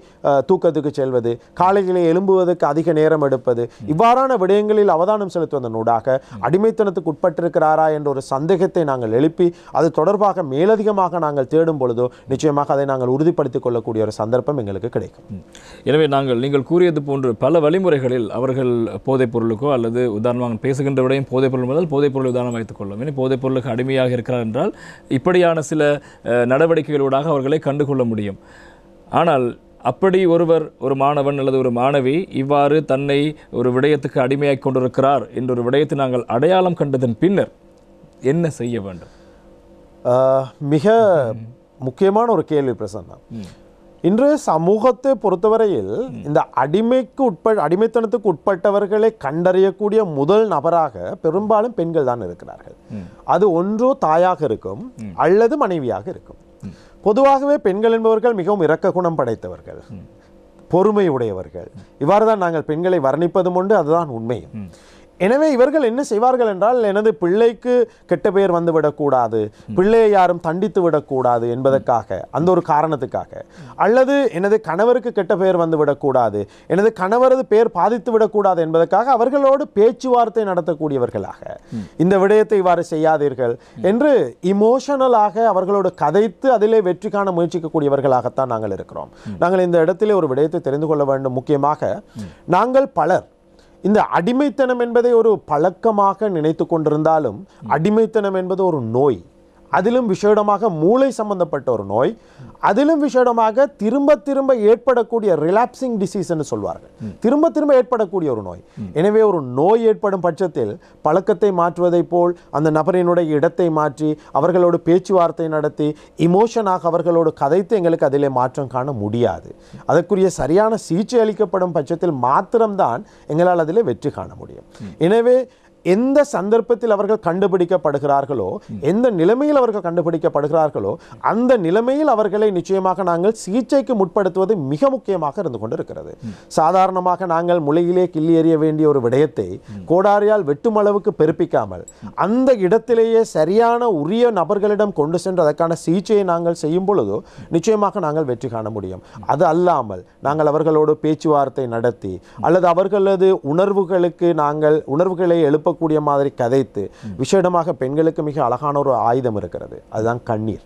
[SPEAKER 2] தூக்கத்துக்கு செல்வது, காலையிலே எழும்புவதற்கு அதிக நேரம் எடுப்பது, இவ்வாறான விடயங்களில் அவதானம் செலுத்துவதனூடாக அடிமைத்தனத்துக்கு உட்பட்டிருக்கிறாரா என்ற ஒரு சந்தேகத்தை நாங்கள் எழுப்பி அது தொடர்பாக மேலதிகமாக நாங்கள் தேடும் பொழுதோ நிச்சயமாக அதை நாங்கள் உறுதிப்படுத்திக் கொள்ளக்கூடிய ஒரு சந்தர்ப்பம் எங்களுக்கு கிடைக்கும்.
[SPEAKER 1] எனவே நீங்கள் கூறியது போன்று பல வழிமுறைகளில் அவர்கள் போதைப் பொருளுக்கோ அல்லது உதாரணமாக பேசுகின்ற விடையும் போதைப் பொருள் முதல் போதைப் பொருள் உதாரணம் வைத்துக் கொள்ளும். இனி போதைப் பொருளுக்கு அடிமையாக இருக்கிறார் என்றால் இப்படியான சில நடவடிக்கைகளூடாக அவர்களை கண்டுகொள்ள முடியும். ஆனால் அப்படி ஒரு மாணவன் அல்லது ஒரு மாணவி இவ்வாறு தன்னை ஒரு விடயத்துக்கு அடிமையாகி கொண்டிருக்கிறார் என்ற ஒரு விடயத்தை நாங்கள் அடையாளம் கண்டதன் பின்னர் என்ன செய்ய வேண்டும்?
[SPEAKER 2] மிக முக்கியமான ஒரு கேள்வி பிரசன்னா. இன்றைய சமூகத்தை பொறுத்தவரையில் இந்த அடிமைத்தனத்துக்கு உட்பட்டவர்களை கண்டறியக்கூடிய முதல் நபராக பெரும்பாலும் பெண்கள் தான் இருக்கிறார்கள். அது ஒன்றோ தாயாக இருக்கும் அல்லது மனைவியாக இருக்கும். பொதுவாகவே பெண்கள் என்பவர்கள் மிகவும் இரக்க குணம் படைத்தவர்கள், பொறுமை உடையவர்கள். இவ்வாறு தான் நாங்கள் பெண்களை வர்ணிப்பதும் உண்டு, அதுதான் உண்மை. எனவே இவர்கள் என்ன செய்வார்கள் என்றால், எனது பிள்ளைக்கு கெட்ட பெயர் வந்துவிடக்கூடாது, பிள்ளையை யாரும் தண்டித்து விடக்கூடாது என்பதற்காக, அந்த ஒரு காரணத்துக்காக, அல்லது எனது கணவருக்கு கெட்ட பெயர் வந்துவிடக்கூடாது, எனது கணவரது பெயர் பாதித்து விடக்கூடாது என்பதற்காக அவர்களோடு பேச்சுவார்த்தை நடத்தக்கூடியவர்களாக, இந்த விடயத்தை இவ்வாறு செய்யாதீர்கள் என்று இமோஷனலாக அவர்களோடு கதைத்து அதிலே வெற்றி காண முயற்சிக்கக்கூடியவர்களாகத்தான் நாங்கள் இருக்கிறோம். நாங்கள் இந்த இடத்திலே ஒரு விடயத்தை தெரிந்து கொள்ள வேண்டும். முக்கியமாக நாங்கள் பலர் இந்த அடிமைத்தனம் என்பதை ஒரு பழக்கமாக நினைத்து கொண்டிருந்தாலும், அடிமைத்தனம் என்பது ஒரு நோய். அதிலும் விசேடமாக மூளை சம்பந்தப்பட்ட ஒரு நோய், அதிலும் விசேடமாக திரும்ப திரும்ப ஏற்படக்கூடிய ரிலாப்சிங் டிசீஸ் என்று சொல்வார்கள். திரும்ப திரும்ப ஏற்படக்கூடிய ஒரு நோய். எனவே ஒரு நோய் ஏற்படும் பட்சத்தில் பழக்கத்தை மாற்றுவதை போல் அந்த நபரினுடைய இடத்தை மாற்றி அவர்களோடு பேச்சுவார்த்தை நடத்தி இமோஷனாக அவர்களோடு கதைத்து எங்களுக்கு அதிலே மாற்றம் காண முடியாது. அதற்குரிய சரியான சிகிச்சை அளிக்கப்படும் பட்சத்தில் மாத்திரம்தான் எங்களால் அதிலே வெற்றி காண முடியும். எனவே எந்த சந்தர்ப்பத்தில் அவர்கள் கண்டுபிடிக்கப்படுகிறார்களோ, எந்த நிலைமையில் அவர்கள் கண்டுபிடிக்கப்படுகிறார்களோ, அந்த நிலைமையில் அவர்களை நிச்சயமாக நாங்கள் சிகிச்சைக்கு முற்படுத்துவது மிக முக்கியமாக இருந்து கொண்டிருக்கிறது. சாதாரணமாக நாங்கள் முளையிலே கிள்ளி எறிய வேண்டிய ஒரு விடயத்தை கோடாரியால் வெட்டும் அளவுக்கு பெருப்பிக்காமல் அந்த இடத்திலேயே சரியான உரிய நபர்களிடம் கொண்டு சென்று அதற்கான சிகிச்சையை நாங்கள் செய்யும் பொழுதோ நிச்சயமாக நாங்கள் வெற்றி காண முடியும். அது அல்லாமல் நாங்கள் அவர்களோடு பேச்சுவார்த்தை நடத்தி அல்லது அவர்களது உணர்வுகளை எழுப்ப கூடிய மாதிரி கதைத்து, விசேடமாக பெண்களுக்கு மிக அழகான ஒரு ஆயுதம் இருக்கிறது, அதுதான் கண்ணீர்.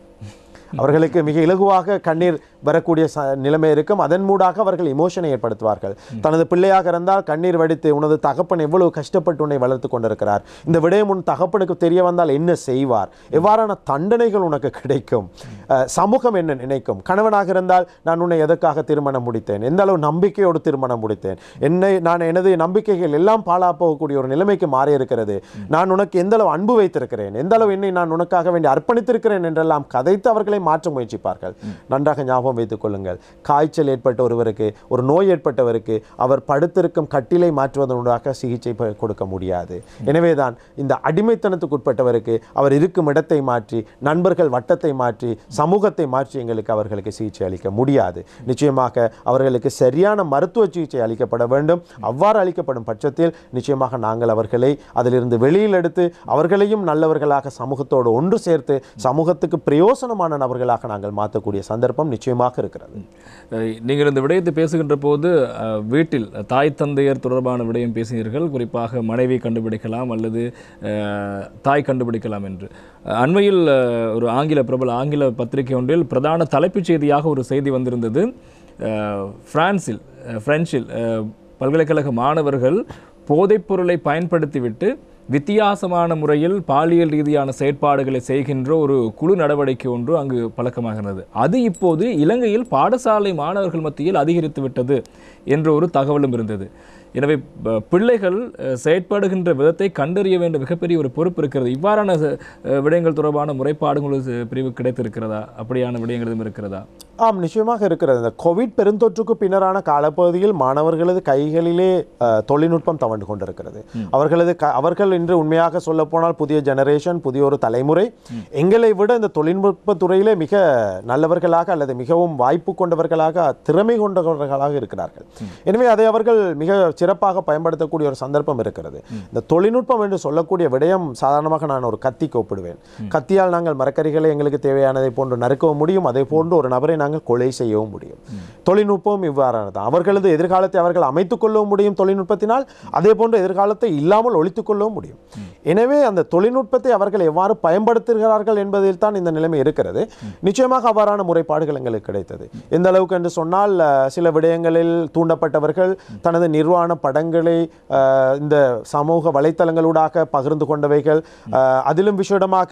[SPEAKER 2] அவர்களுக்கு மிக இலகுவாக கண்ணீர் வரக்கூடிய நிலைமை இருக்கும். அதன் மூடாக அவர்கள் இமோஷனை ஏற்படுத்துவார்கள். தனது பிள்ளையாக இருந்தால் கண்ணீர் வடித்து, உனது தகப்பன் எவ்வளவு கஷ்டப்பட்டு உன்னை வளர்த்து கொண்டிருக்கிறார், இந்த விடயம் உன் தகப்பனுக்கு தெரிய வந்தால் என்ன செய்வார், எவ்வாறான தண்டனைகள் உனக்கு கிடைக்கும், சமூகம் என்ன நினைக்கும், கணவனாக இருந்தால் நான் உன்னை எதற்காக திருமணம் முடித்தேன், எந்த அளவு நம்பிக்கையோடு திருமணம் முடித்தேன், எனது நம்பிக்கைகள் எல்லாம் பாழா போகக்கூடிய ஒரு நிலைமைக்கு மாறி இருக்கிறது, நான் உனக்கு எந்த அளவு அன்பு வைத்திருக்கிறேன், எந்த அளவு என்னை நான் உனக்காக வேண்டி அர்ப்பணித்திருக்கிறேன் என்றெல்லாம் கதைத்து அவர்களை மாற்ற முயற்சிப்பார்கள். நன்றாக ஞாபகம் வைத்துக் கொள்ளுங்கள், காய்ச்சல் ஏற்பட்ட ஒருவருக்கு, ஒரு நோய் ஏற்பட்டவருக்கு அவர் படுத்திருக்கும் கட்டிலை மாற்றுவதனூடாக சிகிச்சை கொடுக்க முடியாது. எனவேதான் இந்த அடிமைத்தனத்துக்கு உட்பட்டவருக்கு அவர் இருக்கும் இடத்தை மாற்றி, நண்பர்கள் வட்டத்தை மாற்றி, சமூகத்தை மாற்றி அவர்களுக்கு சிகிச்சை அளிக்க முடியாது. நிச்சயமாக அவர்களுக்கு சரியான மருத்துவ சிகிச்சை அளிக்கப்பட வேண்டும். அவ்வாறு அளிக்கப்படும் பட்சத்தில் நிச்சயமாக நாங்கள் அவர்களை அதிலிருந்து வெளியில் எடுத்து அவர்களையும் நல்லவர்களாக சமூகத்தோடு ஒன்று சேர்த்து சமூகத்துக்கு பிரயோசனமான நபர்களாக நாங்கள் மாற்றக்கூடிய சந்தர்ப்பம் நிச்சயமாக இருக்கிறது.
[SPEAKER 1] நீங்கள் இந்த விடயத்தை பேசுகின்ற போது வீட்டில் தாய் தந்தையர் தொடர்பான விடயம் பேசினீர்கள். குறிப்பாக மனைவி கண்டுபிடிக்கலாம் அல்லது தாய் கண்டுபிடிக்கலாம் என்று. அண்மையில் ஒரு பிரபல ஆங்கில பத்திரிகை ஒன்றில் பிரதான தலைப்புச் செய்தியாக ஒரு செய்தி வந்திருந்தது. பிரான்சில் பல்கலைக்கழக மாணவர்கள் போதைப்பொருளை பயன்படுத்திவிட்டு வித்தியாசமான முறையில் பாலியல் ரீதியான செயற்பாடுகளை செய்கின்ற ஒரு குழு நடவடிக்கை ஒன்று அங்கு பழக்கமாகிறது. அது இப்போது இலங்கையில் பாடசாலை மாணவர்கள் மத்தியில் அதிகரித்து விட்டது என்ற ஒரு தகவலும் இருந்தது. எனவே பிள்ளைகள் செயற்படுகின்ற விதத்தை கண்டறிய வேண்டிய மிகப்பெரிய ஒரு பொறுப்பு இருக்கிறது. இவ்வாறான விடயங்கள் தொடர்பான முறைப்பாடுகள் பிரிவு கிடைத்திருக்கிறதா? அப்படியான விடயங்களும் இருக்கிறதா?
[SPEAKER 2] ஆம், நிச்சயமாக இருக்கிறது. இந்த கோவிட் பெருந்தொற்றுக்கு பின்னரான காலப்பகுதியில் மாணவர்களது கைகளிலே தொழில்நுட்பம் தவண்டு கொண்டிருக்கிறது. அவர்கள் இன்று உண்மையாக சொல்ல போனால் புதிய ஜெனரேஷன், புதிய ஒரு தலைமுறை எங்களை விட இந்த தொழில்நுட்ப துறையிலே மிக நல்லவர்களாக அல்லது மிகவும் வாய்ப்பு கொண்டவர்களாக, திறமை கொண்டவர்களாக இருக்கிறார்கள். எனவே அதை அவர்கள் மிக சிறப்பாக பயன்படுத்தக்கூடிய ஒரு சந்தர்ப்பம் இருக்கிறது. இந்த தொழில்நுட்பம் என்று சொல்லக்கூடிய விடயம் சாதாரணமாக நான் ஒரு கத்திக்கு ஒப்பிடுவேன். கத்தியால் நாங்கள் மரக்கறிகளை எங்களுக்கு தேவையானதை போன்று நறுக்கவும் முடியும், அதே போன்று ஒரு நபரை நாங்கள் கொலை செய்யவும் முடியும். தொழில்நுட்பம் இவ்வாறானது. அவர்களது எதிர்காலத்தை அவர்கள் அமைத்துக் கொள்ளவும் முடியும் தொழில்நுட்பத்தினால், அதே போன்று எதிர்காலத்தை இல்லாமல் ஒழித்துக் கொள்ளவும் முடியும். எனவே அந்த தொழில்நுட்பத்தை அவர்கள் எவ்வாறு பயன்படுத்துகிறார்கள் என்பதில் தான் இந்த நிலைமை இருக்கிறது. நிச்சயமாக அவ்வாறான முறைப்பாடுகள் எங்களுக்கு கிடைத்தது. எந்த அளவுக்கு என்று சொன்னால், சில விடயங்களில் தூண்டப்பட்டவர்கள் தனது நிர்வாண படங்களை இந்த சமூக வலைத்தளங்களூடாக பகிர்ந்து கொண்டவைகள், அதிலும் விசேடமாக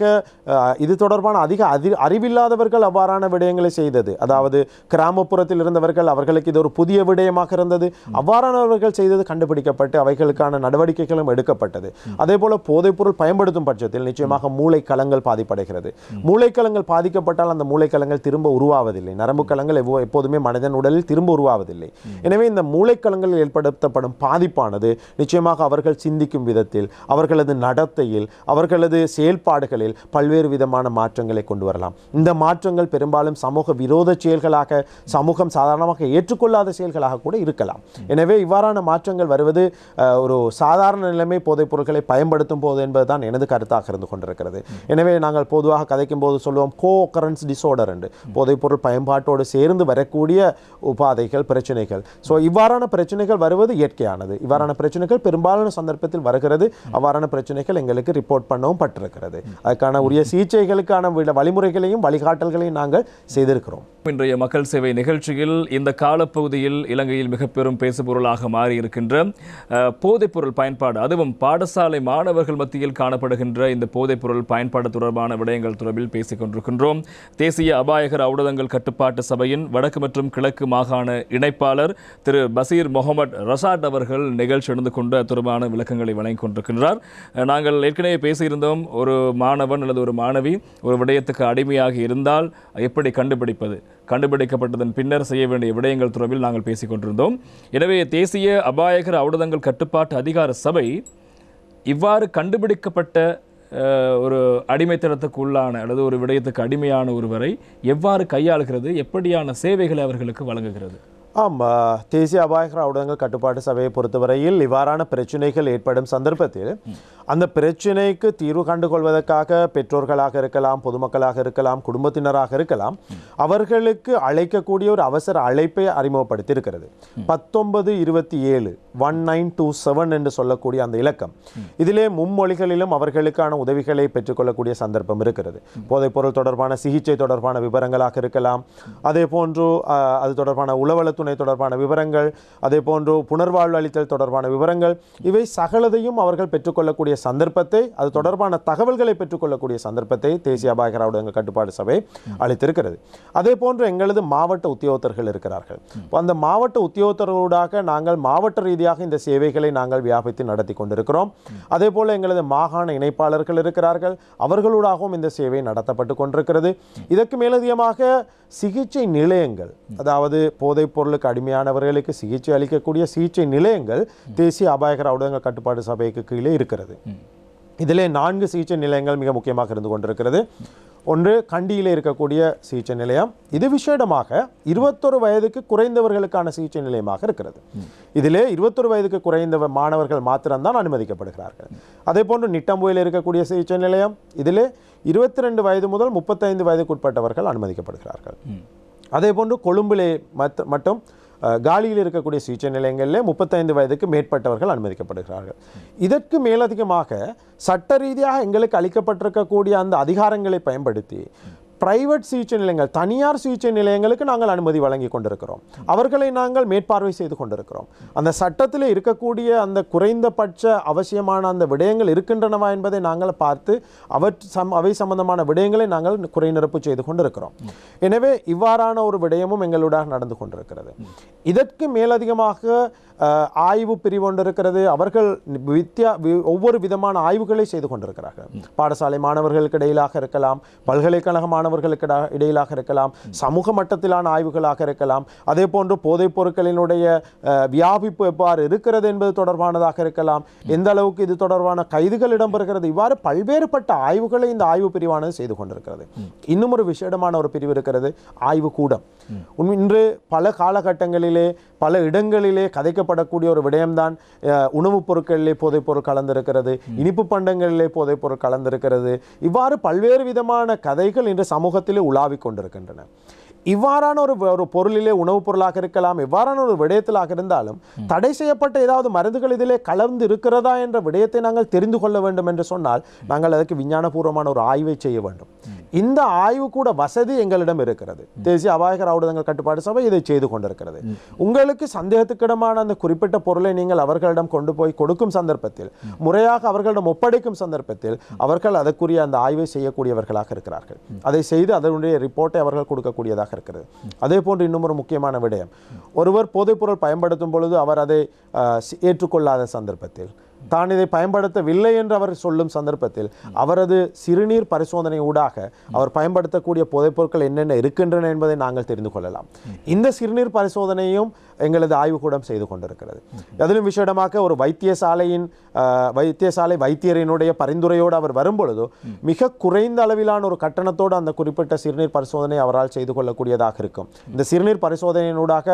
[SPEAKER 2] இது தொடர்பான அதிக அறிவில்லாதவர்கள் அவ்வாறான விடயங்களை செய்தது. அதாவது கிராமப்புறத்தில் இருந்தவர்கள், அவர்களுக்கு இது ஒரு புதிய விடயமாக இருந்தது. அவ்வாறானவர்கள் செய்தது கண்டுபிடிக்கப்பட்டு அவைகளுக்கான நடவடிக்கைகளும் எடுக்கப்பட்டது. அதே போல போதைப்பொருள் பயன்படுத்தும் பட்சத்தில் நிச்சயமாக மூளைக்கலங்கள் பாதிப்படைகிறது. மூளைக்கலங்கள் பாதிக்கப்பட்டால் அந்த மூளைக்கலங்கள் திரும்ப உருவாவதில்லை. நரம்பு கலங்கள் எப்போதுமே மனிதன் உடலில் திரும்ப உருவாவதில்லை. எனவே இந்த மூளைக்கலங்களில் ஏற்படுத்தப்படும் பாதிப்பானது நிச்சயமாக அவர்கள் சிந்திக்கும் விதத்தில், அவர்களது நடத்தையில், அவர்களது செயல்பாடுகளில் பல்வேறு விதமான மாற்றங்களை கொண்டு வரலாம். இந்த மாற்றங்கள் பெரும்பாலும் சமூக விரோத செயல்களாக, சமூகம் சாதாரணமாக ஏற்றுக்கொள்ளாத செயல்களாக கூட இருக்கலாம். எனவே இவ்வாறான மாற்றங்கள் வருவது ஒரு சாதாரண நிலைமை போதைப் பொருட்களை பயன்படுத்தும் போது என்பதுதான் எனது கருத்தாக இருந்து கொண்டிருக்கிறது. எனவே நாங்கள் பொதுவாக கதைக்கும் போது சொல்லுவோம் கோ ஒக்கரன்ஸ் டிஸார்டர் என்று, போதைப் பொருள் பயன்பாட்டோடு சேர்ந்து வரக்கூடிய உபாதைகள், பிரச்சனைகள். ஸோ இவ்வாறான பிரச்சனைகள் வருவது இயற்கையானது. இவ்வாறான பிரச்சனைகள் பெரும்பாலான சந்தர்ப்பத்தில் வருகிறது. அவ்வாறான பிரச்சனைகள் எங்களுக்கு ரிப்போர்ட் பண்ணவும் பட்டிருக்கிறது. அதுக்கான உரிய சிகிச்சைகளுக்கான வழிமுறைகளையும் வழிகாட்டல்களையும் நாங்கள் செய்திருக்கிறோம்.
[SPEAKER 1] இன்றைய மக்கள் சேவை நிகழ்ச்சியில் இந்த காலப்பகுதியில் இலங்கையில் மிக பெரும் பேசுபொருளாக மாறி இருக்கின்ற போதைப்பொருள் பயன்பாடு, அதுவும் பாடசாலை மாணவர்கள் மத்தியில் காணப்படுகின்ற இந்த போதைப்பொருள் பயன்பாடு தொடர்பான விடயங்கள் தொடர்பில் பேசிக் கொண்டிருக்கின்றோம். தேசிய அபாயகர ஊடகங்கள் கட்டுப்பாட்டு சபையின் வடக்கு மற்றும் கிழக்கு மாகாண இணைப்பாளர் திரு பசீர் முகமது ரசாட் அவர்கள் நிகழ்ச்சி நடந்து கொண்டு தொடர்பான விளக்கங்களை வழங்கிக் கொண்டிருக்கின்றார். நாங்கள் ஏற்கனவே பேசியிருந்தோம், ஒரு மாணவன் அல்லது ஒரு மாணவி ஒரு விடயத்துக்கு அடிமையாக இருந்தால் எப்படி கண்டுபிடிப்பது, கண்டுபிடிக்கப்பட்டதன் பின்னர் செய்ய வேண்டிய விடயங்கள் தொடர்பில் நாங்கள் பேசிக் கொண்டிருந்தோம். எனவே தேசிய அபாயகர ஊடகங்கள் கட்டுப்பாட்டு அதிகார சபை இவ்வாறு கண்டுபிடிக்கப்பட்ட ஒரு அடிமைத்தனத்துக்கு உள்ளான அல்லது ஒரு விடயத்துக்கு அடிமையான ஒருவரை எவ்வாறு கையாளுகிறது, எப்படியான சேவைகளை அவர்களுக்கு வழங்குகிறது?
[SPEAKER 2] தேசிய அபாயகர ஊடகங்கள் கட்டுப்பாட்டு சபையை பொறுத்தவரையில் இவ்வாறான பிரச்சனைகள் ஏற்படும் சந்தர்ப்பத்தில் அந்த பிரச்சனைக்கு தீர்வு கண்டுகொள்வதற்காக பெற்றோர்களாக இருக்கலாம், பொதுமக்களாக இருக்கலாம், குடும்பத்தினராக இருக்கலாம், அவர்களுக்கு அழைக்கக்கூடிய ஒரு அவசர அழைப்பை அறிமுகப்படுத்தி இருக்கிறது. 1927 1927 என்று சொல்லக்கூடிய அந்த இலக்கம், இதிலே மும்மொழிகளிலும் அவர்களுக்கான உதவிகளை பெற்றுக்கொள்ளக்கூடிய சந்தர்ப்பம் இருக்கிறது. போதைப்பொருள் தொடர்பான சிகிச்சை தொடர்பான விவரங்களாக இருக்கலாம், அதே போன்று அது தொடர்பான உளவளத்துணை தொடர்பான விவரங்கள், அதே போன்று புனர்வாழ்வு அளித்தல் தொடர்பான விவரங்கள், இவை சகலதையும் அவர்கள் பெற்றுக்கொள்ளக்கூடிய சந்தர்ப்பத்தை, அது தொடர்பான தகவல்களை பெற்றுக்கொள்ளக்கூடிய சந்தர்ப்பத்தை தேசிய அபாயகர ஊடகங்கள் கட்டுப்பாட்டு சபை அளித்திருக்கிறது. அதே போன்று எங்களது மாவட்ட உத்தியோகத்தர்கள் இருக்கிறார்கள். அந்த மாவட்ட உத்தியோகத்தர்களூடாக நாங்கள் மாவட்ட ரீதியாக இந்த சேவைகளை நாங்கள் வியாபித்து நடத்தி கொண்டிருக்கிறோம். அதே போல எங்களது மாகாண இணைப்பாளர்கள் இருக்கிறார்கள், அவர்களூடாகவும் இந்த சேவை நடத்தப்பட்டு கொண்டிருக்கிறது. இதற்கு மேலதிகமாக சிகிச்சை நிலையங்கள், அதாவது போதைப் பொருளுக்கு அடிமையானவர்களுக்கு சிகிச்சை அளிக்கக்கூடிய சிகிச்சை நிலையங்கள் தேசிய அபாயகர ஊடகங்கள் கட்டுப்பாட்டு சபைக்கு கீழே இருக்கிறது. இதிலே 4 சிகிச்சை நிலையங்கள் மிக முக்கியமாக இருந்து கொண்டிருக்கிறது. ஒன்று கண்டியிலே இருக்கக்கூடிய சிகிச்சை நிலையம், இது விசேடமாக 21 வயதுக்கு குறைந்தவர்களுக்கான சிகிச்சை நிலையமாக இருக்கிறது. இதிலே 21 வயதுக்கு குறைந்த மாணவர்கள் மாத்திரம்தான் அனுமதிக்கப்படுகிறார்கள். அதே போன்று நிட்டம்புயில் இருக்கக்கூடிய சிகிச்சை நிலையம், இதிலே 22 வயது முதல் 35 வயதுக்குட்பட்டவர்கள் அனுமதிக்கப்படுகிறார்கள். அதே போன்று கொழும்பிலே மட்டும் காலியில் இருக்கக்கூடிய சிகிச்சை நிலையங்களில் 35 வயதுக்கு மேற்பட்டவர்கள் அனுமதிக்கப்படுகிறார்கள். இதற்கு மேலதிகமாக சட்ட ரீதியாக எங்களுக்கு அளிக்கப்பட்டிருக்கக்கூடிய அந்த அதிகாரங்களை பயன்படுத்தி பிரைவேட் சிகிச்சை நிலையங்கள், தனியார் சிகிச்சை நிலையங்களுக்கு நாங்கள் அனுமதி வழங்கி கொண்டிருக்கிறோம். அவர்களை நாங்கள் மேற்பார்வை செய்து கொண்டிருக்கிறோம். அந்த சட்டத்தில் இருக்கக்கூடிய அந்த குறைந்தபட்ச அவசியமான அந்த விடயங்கள் இருக்கின்றனவா என்பதை நாங்கள் பார்த்து அவை சம்பந்தமான விடயங்களை நாங்கள் குறைநிரப்பு செய்து கொண்டிருக்கிறோம். எனவே இவ்வாறான ஒரு விடயமும் எங்களுடன் நடந்து கொண்டிருக்கிறது. இதற்கு மேலதிகமாக ஆய்வு பிரிவு ஒன்று இருக்கிறது. அவர்கள் ஒவ்வொரு விதமான ஆய்வுகளை செய்து கொண்டிருக்கிறார்கள். பாடசாலை மாணவர்களுக்கு இடையிலாக இருக்கலாம், பல்கலைக்கழக மாணவர்களுக்கு இடையிலாக இருக்கலாம், சமூக மட்டத்திலான ஆய்வுகளாக இருக்கலாம், அதே போன்று போதைப் பொருட்களினுடைய வியாபிப்பு எவ்வாறு இருக்கிறது என்பது தொடர்பானதாக இருக்கலாம், எந்த அளவுக்கு இது தொடர்பான கைதுகள் இடம்பெறுகிறது, இவ்வாறு பல்வேறுபட்ட ஆய்வுகளை இந்த ஆய்வு பிரிவானது செய்து கொண்டிருக்கிறது. இன்னும் ஒரு விசேடமான ஒரு பிரிவு இருக்கிறது, ஆய்வு கூடம். இன்று பல காலகட்டங்களிலே பல இடங்களிலே கதைக்கப்படக்கூடிய ஒரு விடயம்தான் உணவுப் பொருட்களிலே போதைப் பொருள் கலந்திருக்கிறது, இனிப்பு பண்டங்களிலே போதைப் பொருள் கலந்திருக்கிறது. இவ்வாறு பல்வேறு விதமான கதைகள் இன்று சமூகத்திலே உலாவிக் கொண்டிருக்கின்றன. இவ்வாறான ஒரு பொருளிலே உணவுப் பொருளாக இருக்கலாம், இவ்வாறான ஒரு விடயத்திலாக இருந்தாலும் தடை செய்யப்பட்ட ஏதாவது மருந்துகள் இதிலே கலந்து இருக்கிறதா என்ற விடயத்தை நாங்கள் தெரிந்து கொள்ள வேண்டும் என்று சொன்னால் நாங்கள் அதற்கு விஞ்ஞானபூர்வமான ஒரு ஆய்வை செய்ய வேண்டும். இந்த ஆய்வு கூட வசதி எங்களிடம் இருக்கிறது. தேசிய அபாயகர ஊடகங்கள் கட்டுப்பாட்டு சபை இதை செய்து கொண்டிருக்கிறது. உங்களுக்கு சந்தேகத்துக்கிடமான அந்த குறிப்பிட்ட பொருளை நீங்கள் அவர்களிடம் கொண்டு போய் கொடுக்கும் சந்தர்ப்பத்தில், முறையாக அவர்களிடம் ஒப்படைக்கும் சந்தர்ப்பத்தில் அவர்கள் அதற்குரிய அந்த ஆய்வை செய்யக்கூடியவர்களாக இருக்கிறார்கள். அதை செய்து அதனுடைய ரிப்போர்ட்டை அவர்கள் கொடுக்கக்கூடியதாக இருக்கிறது. அதே போன்று இன்னும் ஒரு முக்கியமான விடயம், ஒருவர் போதைப்பொருள் பயன்படுத்தும் பொழுது அவர் அதை ஏற்றுக்கொள்ளாத சந்தர்ப்பத்தில் தான் இதை பயன்படுத்தவில்லை என்று அவர் சொல்லும் சந்தர்ப்பத்தில் அவரது சிறுநீர் பரிசோதனை ஊடாக அவர் பயன்படுத்தக்கூடிய போதைப்பொருட்கள் என்னென்ன இருக்கின்றன என்பதை நாங்கள் தெரிந்து கொள்ளலாம். இந்த சிறுநீர் பரிசோதனையும் எங்களது ஆய்வுக்கூடம் செய்து கொண்டிருக்கிறது. அதிலும் விசேடமாக ஒரு வைத்தியசாலை வைத்தியரினுடைய பரிந்துரையோடு அவர் வரும்பொழுதோ மிக குறைந்த அளவிலான ஒரு கட்டணத்தோடு அந்த குறிப்பிட்ட சிறுநீர் பரிசோதனை அவரால் செய்து கொள்ளக்கூடியதாக இருக்கும். இந்த சிறுநீர் பரிசோதனையினூடாக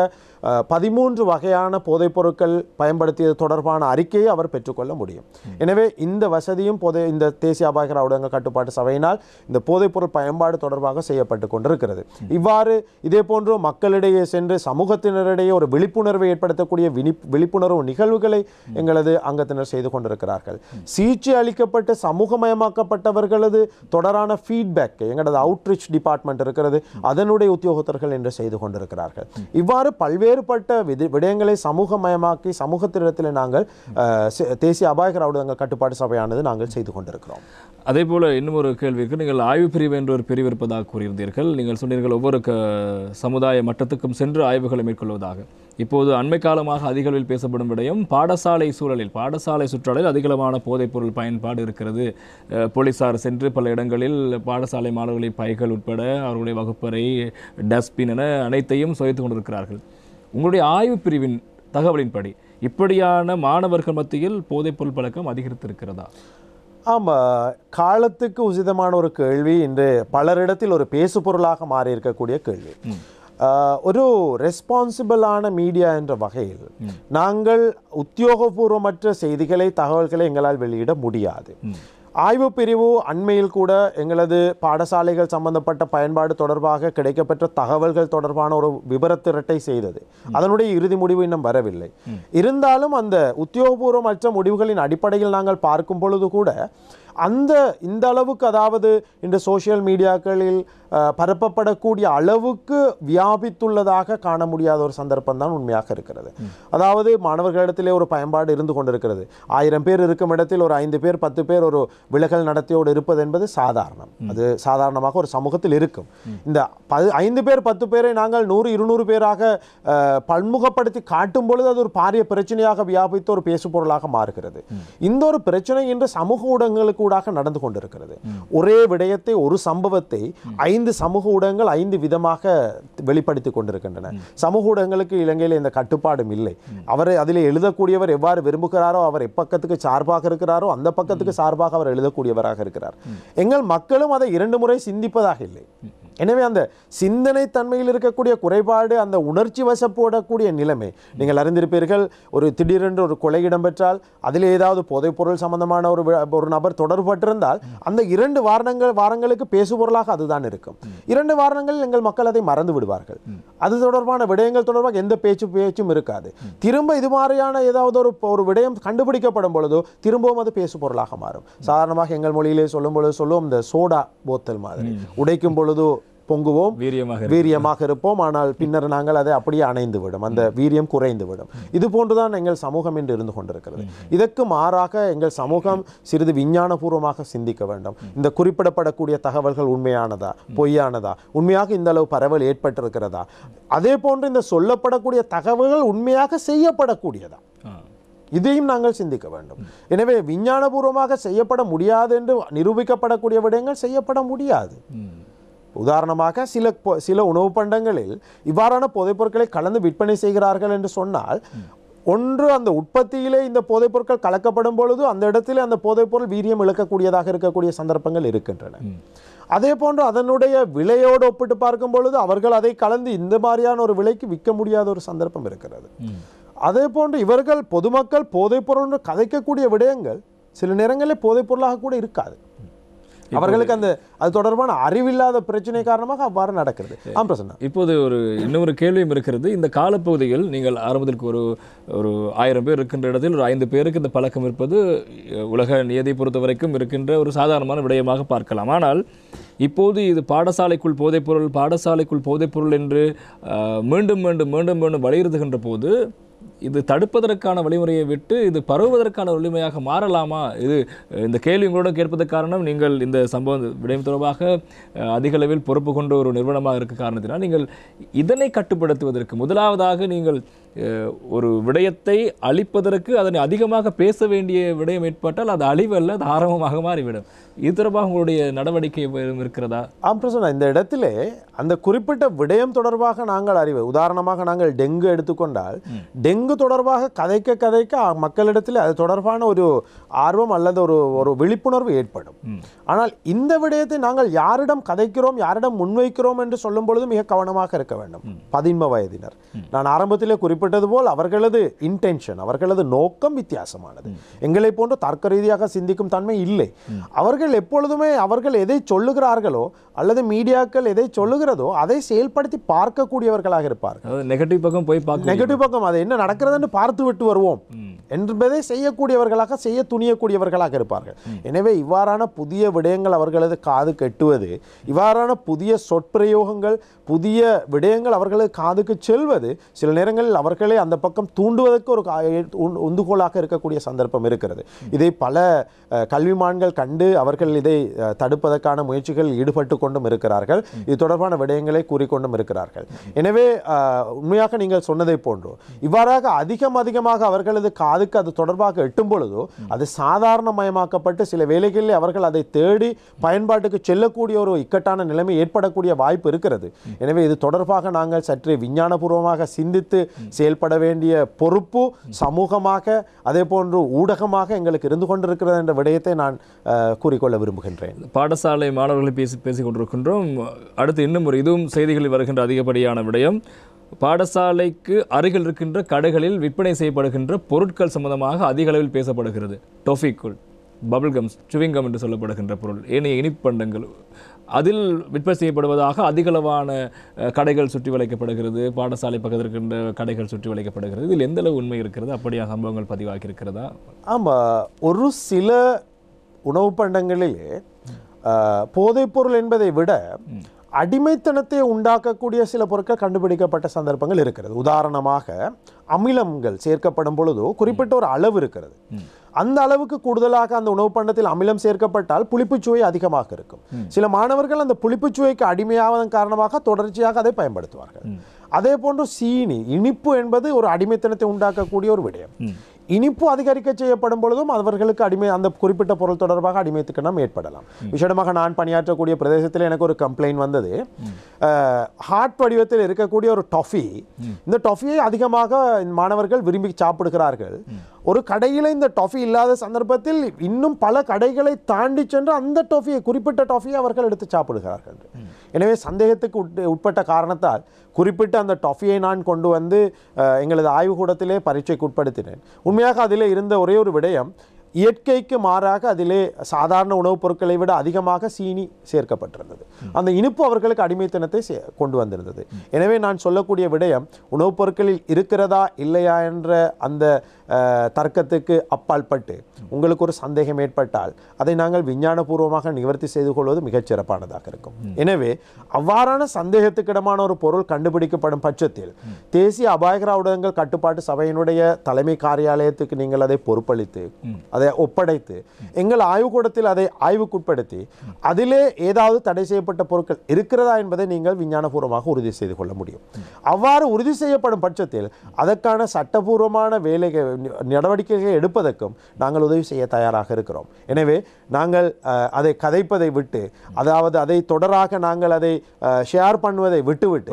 [SPEAKER 2] 13 வகையான போதைப் பொருட்கள் பயன்படுத்தியது தொடர்பான அறிக்கையை அவர் பெற்றுக்கொள்ள முடியும். எனவே இந்த வசதியும் இந்த தேசிய அபாயகர ஊடகங்கள் கட்டுப்பாட்டு சபையினால் இந்த போதைப்பொருள் பயன்பாடு தொடர்பாக செய்யப்பட்டு கொண்டிருக்கிறது. இவ்வாறு இதே போன்று மக்களிடையே சென்று சமூகத்தினரிடையே ஒரு விழிப்புணர்வை ஏற்படுத்தக்கூடிய விழிப்புணர்வு நிகழ்வுகளை எங்களது அங்கத்தினர் செய்து கொண்டிருக்கிறார்கள். சிகிச்சை அளிக்கப்பட்டு சமூகமயமாக்கப்பட்டவர்களது தொடரான ஃபீட்பேக் எங்களது அவுட்ரீச் டிபார்ட்மெண்ட் இருக்கிறது, அதனுடைய உத்தியோகத்தர்கள் என்று செய்து கொண்டிருக்கிறார்கள். இவ்வாறு பல்வேறுபட்ட விடயங்களை சமூகமயமாக்கி சமூகத்திடத்தில் நாங்கள் தேசிய அபாயகர ஊடகங்கள் கட்டுப்பாட்டு சபையானது நாங்கள் செய்து கொண்டிருக்கிறோம்.
[SPEAKER 1] அதே போல இன்னும் ஒரு கேள்விக்கு, நீங்கள் ஆய்வு பிரிவு என்ற ஒரு பிரிவு இருப்பதாக கூறியிருந்தீர்கள். நீங்கள் சொன்னீர்கள் ஒவ்வொரு சமுதாய மட்டத்துக்கும் சென்று ஆய்வுகளை மேற்கொள்வதாக. இப்போது அண்மை காலமாக அதிகளவில் பேசப்படும் விடயம் பாடசாலை சூழலில், பாடசாலை சுற்றாலில் அதிகளவான போதைப்பொருள் பயன்பாடு இருக்கிறது. போலீசார் சென்று பல இடங்களில் பாடசாலை மாணவர்களின் பைகள் உட்பட அவர்களுடைய வகுப்பறை, டஸ்ட்பின் என அனைத்தையும் சுவைத்து கொண்டிருக்கிறார்கள். உங்களுடைய ஆய்வு பிரிவின் தகவலின்படி இப்படியான மாணவர்கள் மத்தியில் போதைப்பொருள் பழக்கம் அதிகரித்திருக்கிறதா?
[SPEAKER 2] ஆமாம், காலத்துக்கு உசிதமான ஒரு கேள்வி, இன்று பலரிடத்தில் ஒரு பேசு பொருளாக மாறி இருக்கக்கூடிய கேள்வி. ஒரு ரெஸ்பான்சிபிளான மீடியா என்ற வகையில் நாங்கள் உத்தியோகபூர்வமற்ற செய்திகளை, தகவல்களை எங்களால் வெளியிட முடியாது. ஆய்வு பிரிவு அண்மையில் கூட எங்களது பாடசாலைகள் சம்பந்தப்பட்ட பயன்பாடு தொடர்பாக கிடைக்கப்பெற்ற தகவல்கள் தொடர்பான ஒரு விபரத்திரட்டை செய்தது. அதனுடைய இறுதி முடிவு இன்னும் வரவில்லை. இருந்தாலும் அந்த உத்தியோகபூர்வமற்ற முடிவுகளின் அடிப்படையில் நாங்கள் பார்க்கும் பொழுது கூட இந்த அளவுக்கு, அதாவது இந்த சோசியல் மீடியாக்களில் பரப்பப்படக்கூடிய அளவுக்கு வியாபித்துள்ளதாக காண முடியாத ஒரு சந்தர்ப்பம் தான் உண்மையாக இருக்கிறது. அதாவது மாணவர்களிடத்திலே ஒரு பயன்பாடு இருந்து கொண்டிருக்கிறது. 1000 பேர் இருக்கும் இடத்தில் ஒரு 5 பேர் 10 பேர் ஒரு விலகல் நடத்தையோடு இருப்பது என்பது சாதாரணம். அது சாதாரணமாக ஒரு சமூகத்தில் இருக்கும். இந்த 5 பேர் 10 பேரை நாங்கள் 100-200 பேராக பன்முகப்படுத்தி காட்டும் பொழுது அது ஒரு பாரிய பிரச்சனையாக வியாபித்து ஒரு பேசு பொருளாக மாறுகிறது. இந்த ஒரு பிரச்சனை இன்று சமூக ஊடகங்களுக்கு ஊடாக நடந்து கொண்டிருக்கிறது. ஒரே விடயத்தை, ஒரு சம்பவத்தை 5 சமூக ஊடகங்கள் 5 விதமாக வெளிப்படுத்தி கொண்டிருக்கின்றன. சமூக ஊடகங்களுக்கு இலங்கையில் இந்த கட்டுப்பாடும் இல்லை. அவர் அதில் எழுதக்கூடியவர் எவ்வாறு விரும்புகிறாரோ, அவர் எப்பக்கத்துக்கு சார்பாக இருக்கிறாரோ அந்த பக்கத்துக்கு சார்பாக அவர் எழுதக்கூடியவராக இருக்கிறார். எங்கள் மக்களும் அதை 2 முறை சிந்திப்பதாக இல்லை. எனவே அந்த சிந்தனை தன்மையில் இருக்கக்கூடிய குறைபாடு, அந்த உணர்ச்சி வசப்போடக்கூடிய நிலைமை நீங்கள் அறிந்திருப்பீர்கள். ஒரு திடீரென்று ஒரு கொலை இடம்பெற்றால் அதில் ஏதாவது போதைப்பொருள் சம்பந்தமான ஒரு நபர் தொடர்பட்டிருந்தால் அந்த 2 வாரங்களுக்கு பேசுபொருளாக அதுதான் இருக்கும். 2 வாரங்களில் எங்கள் மக்கள் அதை மறந்து விடுவார்கள். அது தொடர்பான விடயங்கள் தொடர்பாக எந்த பேச்சும் இருக்காது. திரும்ப இது மாதிரியான ஏதாவது ஒரு விடயம் கண்டுபிடிக்கப்படும் பொழுதோ திரும்பவும் அது பேசு பொருளாக மாறும். சாதாரணமாக எங்கள் மொழியிலே சொல்லுவோம், இந்த சோடா போத்தல் மாதிரி உடைக்கும் பொழுது பொங்குவோம், வீரியமாக இருப்போம், ஆனால் பின்னர் நாங்கள் அதை அப்படியே அணைந்து விடும், அந்த வீரியம் குறைந்து விடும். இது போன்றுதான் எங்கள் சமூகம் என்று இருந்து கொண்டிருக்கிறது. இதற்கு மாறாக எங்கள் சமூகம் சிறிது விஞ்ஞானபூர்வமாக சிந்திக்க வேண்டும். இந்த குறிப்பிடப்படக்கூடிய தகவல்கள் உண்மையானதா, பொய்யானதா, உண்மையாக இந்த அளவு பரவல் ஏற்பட்டிருக்கிறதா, அதே போன்று இந்த சொல்லப்படக்கூடிய தகவல்கள் உண்மையாக செய்யப்படக்கூடியதா, இதையும் நாங்கள் சிந்திக்க வேண்டும். எனவே விஞ்ஞானபூர்வமாக செய்யப்பட முடியாது என்று நிரூபிக்கப்படக்கூடிய விடயங்கள் செய்யப்பட முடியாது. உதாரணமாக சில உணவு பண்டங்களில் இவ்வாறான போதைப் பொருட்களை கலந்து விற்பனை செய்கிறார்கள் என்று சொன்னால், ஒன்று அந்த உற்பத்தியிலே இந்த போதைப் பொருட்கள் கலக்கப்படும் பொழுது அந்த இடத்திலே அந்த போதைப் பொருள் வீரியம் இழக்கக்கூடியதாக இருக்கக்கூடிய சந்தர்ப்பங்கள் இருக்கின்றன. அதே போன்று அதனுடைய விலையோடு ஒப்பிட்டு பார்க்கும் பொழுது அவர்கள் அதை கலந்து இந்த மாதிரியான ஒரு விலைக்கு விற்க முடியாத ஒரு சந்தர்ப்பம் இருக்கிறது. அதே போன்று இவர்கள் பொதுமக்கள் போதைப் பொருள் கதைக்கக்கூடிய விடயங்கள் சில நேரங்களில் போதைப் பொருளாக கூட இருக்காது. அவர்களுக்கு அது தொடர்பான அறிவில்லாத பிரச்சனை காரணமாக அவ்வாறு நடக்கிறது.
[SPEAKER 1] இப்போது இன்னொரு கேள்வியும் இருக்கிறது. இந்த காலப்பகுதியில் நீங்கள் ஆரம்பத்திற்கு ஒரு 1000 பேர் இருக்கின்ற இடத்தில் ஒரு 5 பேருக்கு இந்த பழக்கம் இருப்பது உலக நியதி பொறுத்த வரைக்கும் இருக்கின்ற ஒரு சாதாரணமான விடயமாக பார்க்கலாம். ஆனால் இப்போது இது பாடசாலைக்குள் போதைப்பொருள் என்று மீண்டும் மீண்டும் வலியுறுத்துகின்ற போது இது தடுப்பதற்கான வழிமுறையை விட்டு இது பரவுவதற்கான வலிமையாக மாறலாமா? இது இந்த கேள்வி உங்களோட கேட்பதற்கு காரணம், நீங்கள் இந்த சம்பவம் விடயம் தொடர்பாக அதிக அளவில் பொறுப்பு கொண்ட ஒரு நிறுவனமாக இருக்க காரணத்தினால் நீங்கள் இதனை கட்டுப்படுத்துவதற்கு முதலாவதாக நீங்கள் ஒரு விடயத்தை அழிப்பதற்கு அதனை அதிகமாக பேச வேண்டிய விடயம் ஏற்பட்டால் அது அழிவல்ல, அது ஆரம்பமாக மாறிவிடும். இது தொடர்பாக உங்களுடைய நடவடிக்கை இருக்கிறதா?
[SPEAKER 2] பிரசன்னா, இந்த இடத்திலே அந்த குறிப்பிட்ட விடயம் தொடர்பாக நாங்கள் அறிவு, உதாரணமாக நாங்கள் டெங்கு எடுத்துக்கொண்டால் டெங்கு தொடர்பாக கதைக்க மக்களிடத்தில் அது தொடர்பான ஒரு ஆர்வம் அல்லது ஒரு விழிப்புணர்வு ஏற்படும். ஆனால் இந்த விடயத்தை நாங்கள் யாரிடம் கதைக்கிறோம், யாரிடம் முன்வைக்கிறோம் என்று சொல்லும் பொழுது மிக கவனமாக இருக்க வேண்டும். 13 வயதினர், நான் ஆரம்பத்திலே குறிப்பிட்டது போல் அவர்களது இன்டென்ஷன், அவர்களது நோக்கம் வித்தியாசமானது. எங்களை போன்று தர்க்க ரீதியாக சிந்திக்கும் தன்மை இல்லை. அவர்கள் எப்பொழுதுமே அவர்கள் எதை சொல்லுகிறார்களோ அல்லது மீடியாக்கள் எதை சொல்லுகிறதோ அதை செயல்படுத்தி பார்க்கக்கூடியவர்களாக இருப்பார்கள்.
[SPEAKER 1] நெகட்டிவ் பக்கம் போய் பார்க்க,
[SPEAKER 2] நெகட்டிவ் பக்கம் அது என்ன நடக்கிறது என்று பார்த்து விட்டு வருவோம் என்பதை செய்யக்கூடியவர்களாக, செய்ய துணியக்கூடியவர்களாக இருப்பார்கள். எனவே இவ்வாறான புதிய விடயங்கள் அவர்களது காது கெட்டுவது, இவ்வாறான புதிய சொற்பிரயோகங்கள், புதிய விடயங்கள் அவர்களது காதுக்கு செல்வது சில நேரங்களில் அவர்களே அந்த பக்கம் தூண்டுவதற்கு ஒரு உந்துகோலாக இருக்கக்கூடிய சந்தர்ப்பம் இருக்கிறது. இதை பல கல்விமான்கள் கண்டு அவர்கள் இதை தடுப்பதற்கான முயற்சிகளில் ஈடுபட்டு கொண்டும் இருக்கிறார்கள். இது தொடர்பான விடயங்களை கூறிக்கொண்டும் இருக்கிறார்கள். எனவே உண்மையாக நீங்கள் சொன்னதை போன்றோ இவ்வாறாக அதிகமாக அவர்களது காதுக்கு அது தொடர்பாக எட்டும் பொழுதோ அது சாதாரணமயமாக்கப்பட்டு சில வேளைகளில் அவர்கள் அதை தேடி பயன்பாட்டுக்கு செல்லக்கூடிய ஒரு இக்கட்டான நிலைமை ஏற்படக்கூடிய வாய்ப்பு இருக்கிறது. எனவே இது தொடர்பாக நாங்கள் சற்று விஞ்ஞானபூர்வமாக சிந்தித்து செயல்பட வேண்டிய பொறுப்பு சமூகமாக அதே போன்று ஊடகமாக எங்களுக்கு இருந்து கொண்டிருக்கிறது என்ற விடயத்தை நான் கூறிக்கொள்ள விரும்புகின்றேன்.
[SPEAKER 1] பாடசாலை மாணவர்களை பேசிக் கொண்டிருக்கின்றோம். அடுத்து இன்னும் ஒரு இதுவும் செய்திகளில் வருகின்ற அதிகப்படியான விடயம், பாடசாலைக்கு அருகில் இருக்கின்ற கடைகளில் விற்பனை செய்யப்படுகின்ற பொருட்கள் சம்பந்தமாக அதிக அளவில் பேசப்படுகிறது. டொஃபிக்குள், பபிள்கம்ஸ், சுவிங்கம் என்று சொல்லப்படுகின்ற பொருள், ஏனைய இனிப்பண்டங்கள் அதில் விற்பனை செய்யப்படுவதாக அதிகளவான கடைகள் சுற்றி வளைக்கப்படுகிறது. பாடசாலை பக்கத்தில் இருக்கின்ற கடைகள் சுற்றி வளைக்கப்படுகிறது. இதில் எந்த அளவு உண்மை இருக்கிறது? அப்படியாக சம்பவங்கள் பதிவாகி இருக்கிறதா?
[SPEAKER 2] ஆமாம், ஒரு சில உணவு பண்டங்களிலே போதைப்பொருள் என்பதை விட அடிமைத்தனத்தை உண்டாக்கக்கூடிய சில பொருட்கள் கண்டுபிடிக்கப்பட்ட சந்தர்ப்பங்கள் இருக்கிறது. உதாரணமாக அமிலங்கள் சேர்க்கப்படும் பொழுதோ குறிப்பிட்ட ஒரு அளவு இருக்கிறது. அந்த அளவுக்கு கூடுதலாக அந்த உணவு பண்டத்தில் அமிலம் சேர்க்கப்பட்டால் புளிப்புச்சுவை அதிகமாக இருக்கும். சில மாணவர்கள் அந்த புளிப்புச்சுவைக்கு அடிமையாவதன் காரணமாக தொடர்ச்சியாக அதை பயன்படுத்துவார்கள். அதே போன்று சீனி, இனிப்பு என்பது ஒரு அடிமைத்தனத்தை உண்டாக்கக்கூடிய ஒரு விடயம். இனிப்பு அதிகரிக்க செய்யப்படும் பொழுதும் அவர்களுக்கு அந்த குறிப்பிட்ட பொருள் தொடர்பாக அடிமைத்துக்கணம் ஏற்படலாம். விசேடமாக நான் பணியாற்றக்கூடிய பிரதேசத்தில் எனக்கு ஒரு கம்ப்ளைண்ட் வந்தது. ஹார்ட் வடிவத்தில் இருக்கக்கூடிய ஒரு டொஃபி, இந்த டொஃபியை அதிகமாக மாணவர்கள் விரும்பி சாப்பிடுகிறார்கள். ஒரு கடையில் இந்த டொஃபி இல்லாத சந்தர்ப்பத்தில் இன்னும் பல கடைகளை தாண்டி சென்று அந்த டொஃபியை, குறிப்பிட்ட டொஃபியை அவர்கள் எடுத்து சாப்பிடுகிறார்கள். எனவே சந்தேகத்துக்கு உட்பட்ட காரணத்தால் குறிப்பிட்ட அந்த டொஃபியை நான் கொண்டு வந்து எங்களது ஆய்வுக்கூடத்திலே பரீட்சைக்கு உட்படுத்தினேன். உண்மையாக அதிலே இருந்த ஒரே ஒரு விடயம், இயற்கைக்கு மாறாக அதிலே சாதாரண உணவுப் பொருட்களை விட அதிகமாக சீனி சேர்க்கப்பட்டிருந்தது. அந்த இனிப்பு அவர்களுக்கு அடிமைத்தனத்தை கொண்டு வந்திருந்தது. எனவே நான் சொல்லக்கூடிய விடயம், உணவுப் பொருட்களில் இருக்கிறதா இல்லையா என்ற அந்த தர்க்கத்துக்கு அப்பாற்பட்டு உங்களுக்கு ஒரு சந்தேகம் ஏற்பட்டால் அதை நாங்கள் விஞ்ஞானபூர்வமாக நிவர்த்தி செய்து கொள்வது மிகச் சிறப்பானதாக இருக்கும். எனவே அவ்வாறான சந்தேகத்துக்கிடமான ஒரு பொருள் கண்டுபிடிக்கப்படும் பட்சத்தில் தேசிய அபாயகர ஊடகங்கள் கட்டுப்பாட்டு சபையினுடைய தலைமை காரியாலயத்துக்கு நீங்கள் அதை பொறுப்பளித்து அதை ஒப்படைத்து எங்கள் ஆய்வுக்கூடத்தில் அதை ஆய்வுக்குட்படுத்தி அதிலே ஏதாவது தடை செய்யப்பட்ட பொருட்கள் இருக்கிறதா என்பதை நீங்கள் விஞ்ஞானபூர்வமாக உறுதி செய்து கொள்ள முடியும். அவ்வாறு உறுதி செய்யப்படும் பட்சத்தில் அதற்கான சட்டபூர்வமான நடவடிக்கைகளை எடுப்பதற்கும் நாங்கள் உதவி செய்ய தயாராக இருக்கிறோம். எனவே நாங்கள் அதை கதைப்பதை விட்டு, அதாவது அதை தொடராக நாங்கள் அதை ஷேர் பண்ணுவதை விட்டுவிட்டு,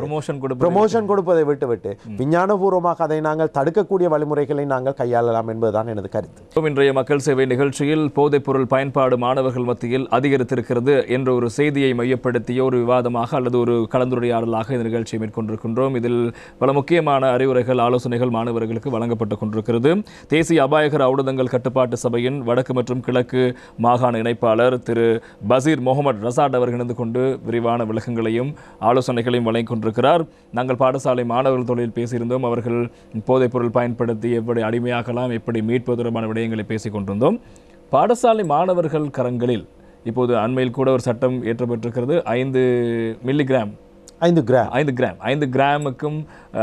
[SPEAKER 2] ப்ரமோஷன் கொடுப்பதை விட்டுவிட்டு விஞ்ஞானபூர்வமாக அதை நாங்கள் தடுக்கக்கூடிய வழிமுறைகளை நாங்கள் கையாளலாம் என்பதுதான் எனது கருத்து.
[SPEAKER 1] இன்றைய மக்கள் சேவை நிகழ்ச்சியில் போதைப்பொருள் பயன்பாடு மாணவர்கள் மத்தியில் அதிகரித்திருக்கிறது என்ற ஒரு செய்தியை மையப்படுத்திய ஒரு விவாதமாக அல்லது ஒரு கலந்துரையாடலாக இந்த நிகழ்ச்சியை மேற்கொண்டிருக்கின்றோம். இதில் பல முக்கியமான அறிவுரைகள், ஆலோசனைகள் மாணவர்களுக்கு வழங்கப்பட்டுக் கொண்டிருக்கிறது. தேசிய அபாயகர ஊடகங்கள் கட்டுப்பாட்டு சபையின் வடக்கு மற்றும் கிழக்கு மாகாண இணைப்பாளர் திரு பசீர் முகமது ரசாட் அவர்கள் இணைந்து கொண்டு விரிவான விளக்கங்களையும் ஆலோசனைகளையும் வழங்கிக் கொண்டிருக்கிறார். நாங்கள் பாடசாலை மாணவர்கள் தொழில் பேசியிருந்தோம். அவர்கள் போதைப்பொருள் பயன்படுத்தி எப்படி அடிமையாகலாம், எப்படி மீட்பது தொடர்பான விடயங்களை பேசிக் கொண்டிருந்தோம். பாடசாலை மாணவர்கள் கரங்களில் இப்போது அண்மையில் கூட ஒரு சட்டம் இயற்றப்பட்டிருக்கிறது. 5 மில்லிகிராம்
[SPEAKER 2] 5
[SPEAKER 1] கிராம் 5 கிராமுக்கும்